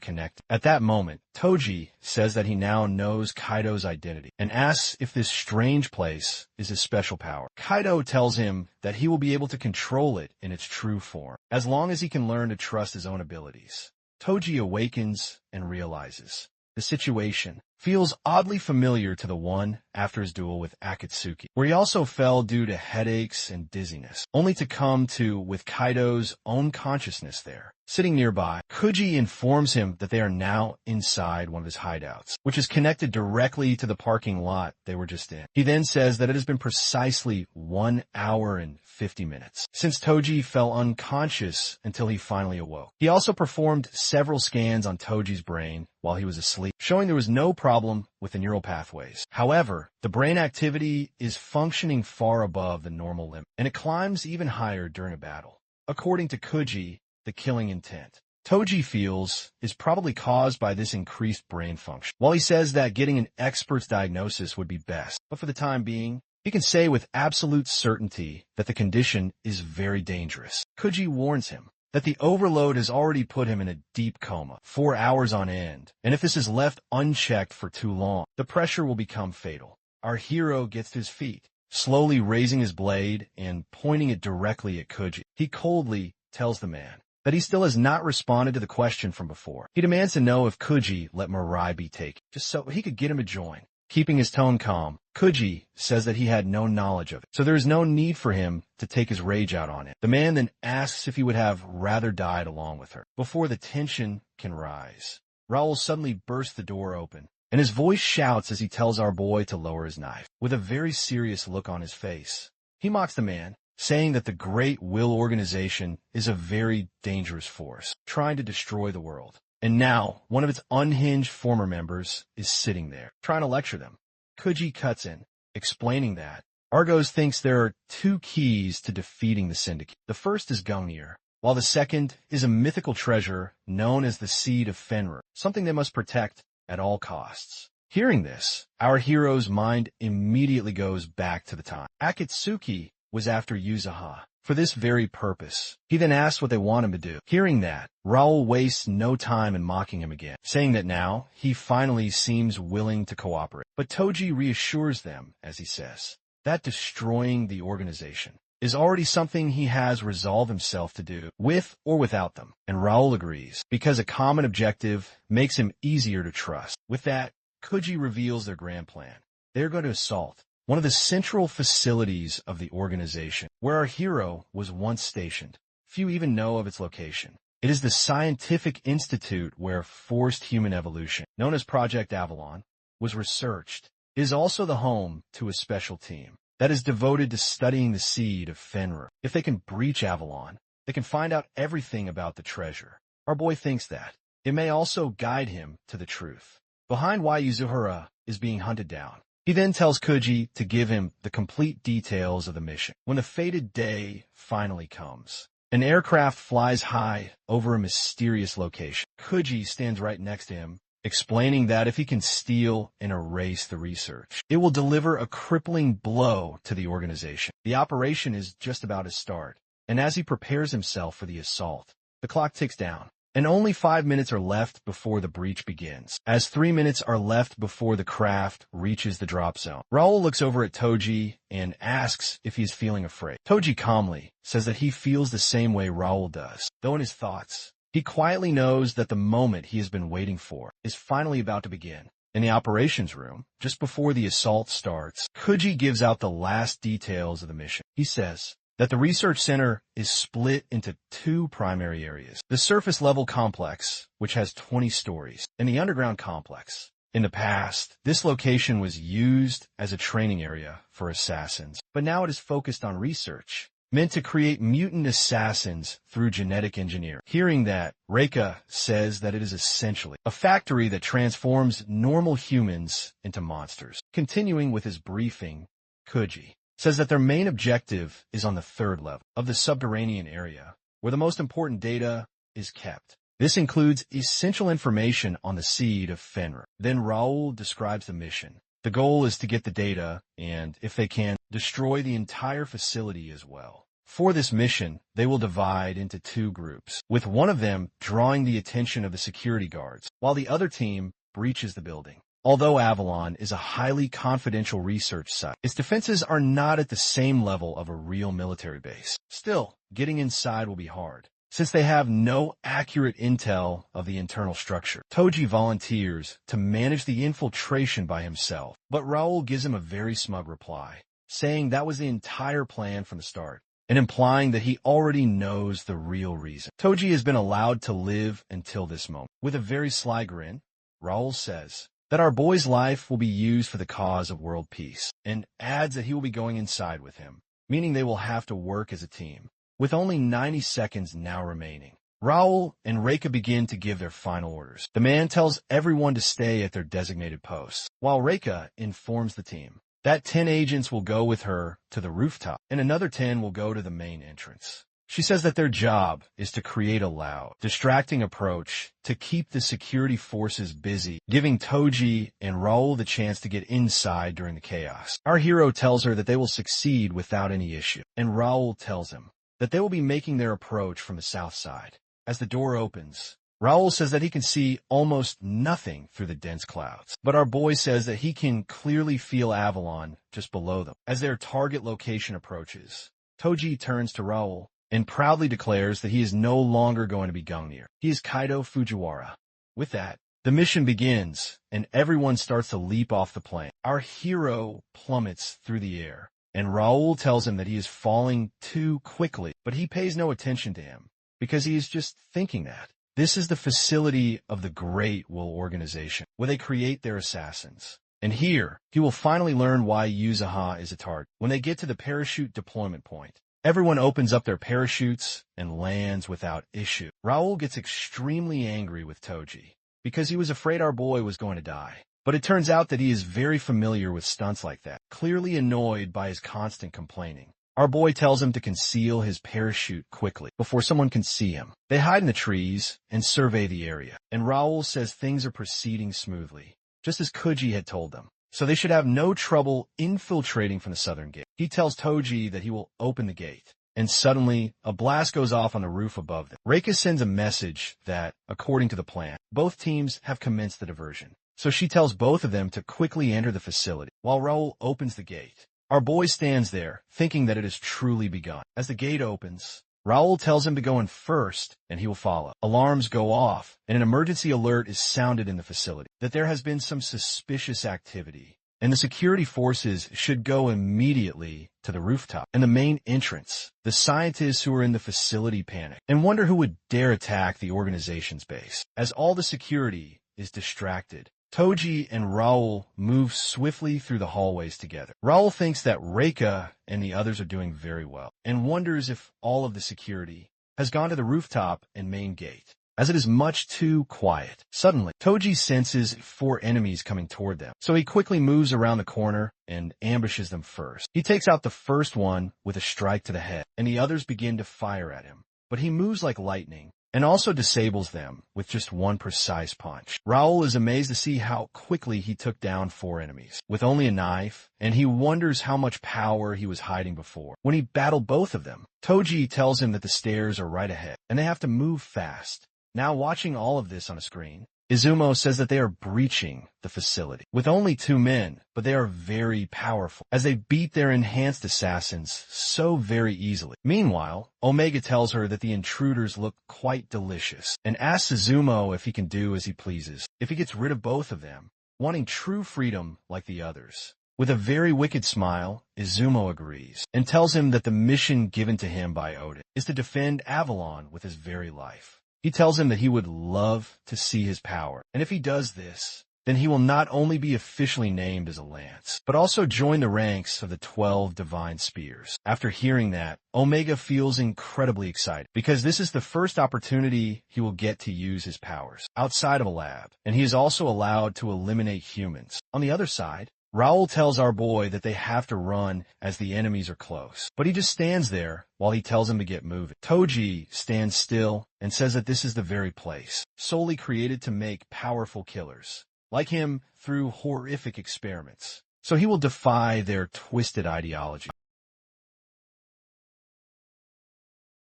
connected. At that moment, Toji says that he now knows Kaido's identity, and asks if this strange place is his special power. Kaido tells him that he will be able to control it in its true form, as long as he can learn to trust his own abilities. Toji awakens and realizes the situation feels oddly familiar to the one after his duel with Akatsuki, where he also fell due to headaches and dizziness, only to come to with Kaido's own consciousness there. Sitting nearby, Kuji informs him that they are now inside one of his hideouts, which is connected directly to the parking lot they were just in. He then says that it has been precisely 1 hour and 50 minutes since Toji fell unconscious until he finally awoke. He also performed several scans on Toji's brain while he was asleep, showing there was no problem with the neural pathways. However, the brain activity is functioning far above the normal limit, and it climbs even higher during a battle. According to Kuji, the killing intent Toji feels is probably caused by this increased brain function. While he says that getting an expert's diagnosis would be best, but for the time being, he can say with absolute certainty that the condition is very dangerous. Kuji warns him that the overload has already put him in a deep coma, 4 hours on end, and if this is left unchecked for too long, the pressure will become fatal. Our hero gets to his feet, slowly raising his blade and pointing it directly at Kuji. He coldly tells the man that he still has not responded to the question from before. He demands to know if Kuji let Mirai be taken, just so he could get him to join. Keeping his tone calm, Kuji says that he had no knowledge of it, so there is no need for him to take his rage out on it. The man then asks if he would have rather died along with her. Before the tension can rise, Raul suddenly bursts the door open, and his voice shouts as he tells our boy to lower his knife. With a very serious look on his face, he mocks the man, saying that the Great Will Organization is a very dangerous force, trying to destroy the world. And now, one of its unhinged former members is sitting there, trying to lecture them. Kuji cuts in, explaining that Argos thinks there are 2 keys to defeating the Syndicate. The first is Gungnir, while the second is a mythical treasure known as the Seed of Fenrir, something they must protect at all costs. Hearing this, our hero's mind immediately goes back to the time Akatsuki was after Yuzaha for this very purpose. He then asks what they want him to do. Hearing that, Raul wastes no time in mocking him again, saying that now he finally seems willing to cooperate. But Toji reassures them, as he says, that destroying the organization is already something he has resolved himself to do, with or without them, and Raul agrees, because a common objective makes him easier to trust. With that, Kuji reveals their grand plan. They're going to assault one of the central facilities of the organization, where our hero was once stationed. Few even know of its location. It is the scientific institute where forced human evolution, known as Project Avalon, was researched. It is also the home to a special team that is devoted to studying the seed of Fenrir. If they can breach Avalon, they can find out everything about the treasure. Our boy thinks that it may also guide him to the truth behind why Yuzuhara is being hunted down. He then tells Kuji to give him the complete details of the mission. When the fated day finally comes, an aircraft flies high over a mysterious location. Kuji stands right next to him, explaining that if he can steal and erase the research, it will deliver a crippling blow to the organization. The operation is just about to start, and as he prepares himself for the assault, the clock ticks down, and only 5 minutes are left before the breach begins. As 3 minutes are left before the craft reaches the drop zone, Raul looks over at Toji and asks if he is feeling afraid. Toji calmly says that he feels the same way Raul does, though in his thoughts, he quietly knows that the moment he has been waiting for is finally about to begin. In the operations room, just before the assault starts, Kuji gives out the last details of the mission. He says that the research center is split into 2 primary areas: the surface-level complex, which has 20 stories, and the underground complex. In the past, this location was used as a training area for assassins, but now it is focused on research, meant to create mutant assassins through genetic engineering. Hearing that, Reika says that it is essentially a factory that transforms normal humans into monsters. Continuing with his briefing, Kuji says that their main objective is on the 3rd level of the subterranean area, where the most important data is kept. This includes essential information on the seed of Fenrir. Then Raul describes the mission. The goal is to get the data and, if they can, destroy the entire facility as well. For this mission, they will divide into 2 groups, with one of them drawing the attention of the security guards, while the other team breaches the building. Although Avalon is a highly confidential research site, its defenses are not at the same level of a real military base. Still, getting inside will be hard, since they have no accurate intel of the internal structure. Toji volunteers to manage the infiltration by himself, but Raul gives him a very smug reply, saying that was the entire plan from the start, and implying that he already knows the real reason. Toji has been allowed to live until this moment. With a very sly grin, Raul says that our boy's life will be used for the cause of world peace, and adds that he will be going inside with him, meaning they will have to work as a team. With only 90 seconds now remaining, Raul and Reika begin to give their final orders. The man tells everyone to stay at their designated posts, while Reika informs the team that 10 agents will go with her to the rooftop, and another 10 will go to the main entrance. She says that their job is to create a loud, distracting approach to keep the security forces busy, giving Toji and Raul the chance to get inside during the chaos. Our hero tells her that they will succeed without any issue, and Raul tells him that they will be making their approach from the south side. As the door opens, Raul says that he can see almost nothing through the dense clouds, but our boy says that he can clearly feel Avalon just below them. As their target location approaches, Toji turns to Raul and proudly declares that he is no longer going to be Gungnir. He is Kaido Fujiwara. With that, the mission begins, and everyone starts to leap off the plane. Our hero plummets through the air, and Raul tells him that he is falling too quickly, but he pays no attention to him, because he is just thinking that. This is the facility of the Great Will Organization, where they create their assassins. And here, he will finally learn why Yuzuha is a target. When they get to the parachute deployment point, everyone opens up their parachutes and lands without issue. Raul gets extremely angry with Toji, because he was afraid our boy was going to die. But it turns out that he is very familiar with stunts like that, clearly annoyed by his constant complaining. Our boy tells him to conceal his parachute quickly, before someone can see him. They hide in the trees and survey the area, and Raul says things are proceeding smoothly, just as Kuji had told them. So they should have no trouble infiltrating from the southern gate. He tells Toji that he will open the gate, and suddenly, a blast goes off on the roof above them. Reika sends a message that, according to the plan, both teams have commenced the diversion. So she tells both of them to quickly enter the facility, while Raul opens the gate. Our boy stands there, thinking that it has truly begun. As the gate opens, Raoul tells him to go in first, and he will follow. Alarms go off, and an emergency alert is sounded in the facility that there has been some suspicious activity, and the security forces should go immediately to the rooftop and the main entrance. The scientists who are in the facility panic and wonder who would dare attack the organization's base. As all the security is distracted, Toji and Raoul move swiftly through the hallways together. Raoul thinks that Reika and the others are doing very well, and wonders if all of the security has gone to the rooftop and main gate, as it is much too quiet. Suddenly, Toji senses 4 enemies coming toward them, so he quickly moves around the corner and ambushes them first. He takes out the first one with a strike to the head, and the others begin to fire at him, but he moves like lightning and also disables them with just one precise punch. Raoul is amazed to see how quickly he took down 4 enemies with only a knife, and he wonders how much power he was hiding before when he battled both of them. Toji tells him that the stairs are right ahead, and they have to move fast. Now watching all of this on a screen, Izumo says that they are breaching the facility with only 2 men, but they are very powerful as they beat their enhanced assassins so very easily. Meanwhile, Omega tells her that the intruders look quite delicious and asks Izumo if he can do as he pleases, if he gets rid of both of them, wanting true freedom like the others. With a very wicked smile, Izumo agrees and tells him that the mission given to him by Odin is to defend Avalon with his very life. He tells him that he would love to see his power, and if he does this, then he will not only be officially named as a lance, but also join the ranks of the 12 divine spears. After hearing that, Omega feels incredibly excited, because this is the first opportunity he will get to use his powers outside of a lab, and he is also allowed to eliminate humans. On the other side, Raoul tells our boy that they have to run as the enemies are close, but he just stands there while he tells him to get moving. Toji stands still and says that this is the very place, solely created to make powerful killers, like him, through horrific experiments. So he will defy their twisted ideology.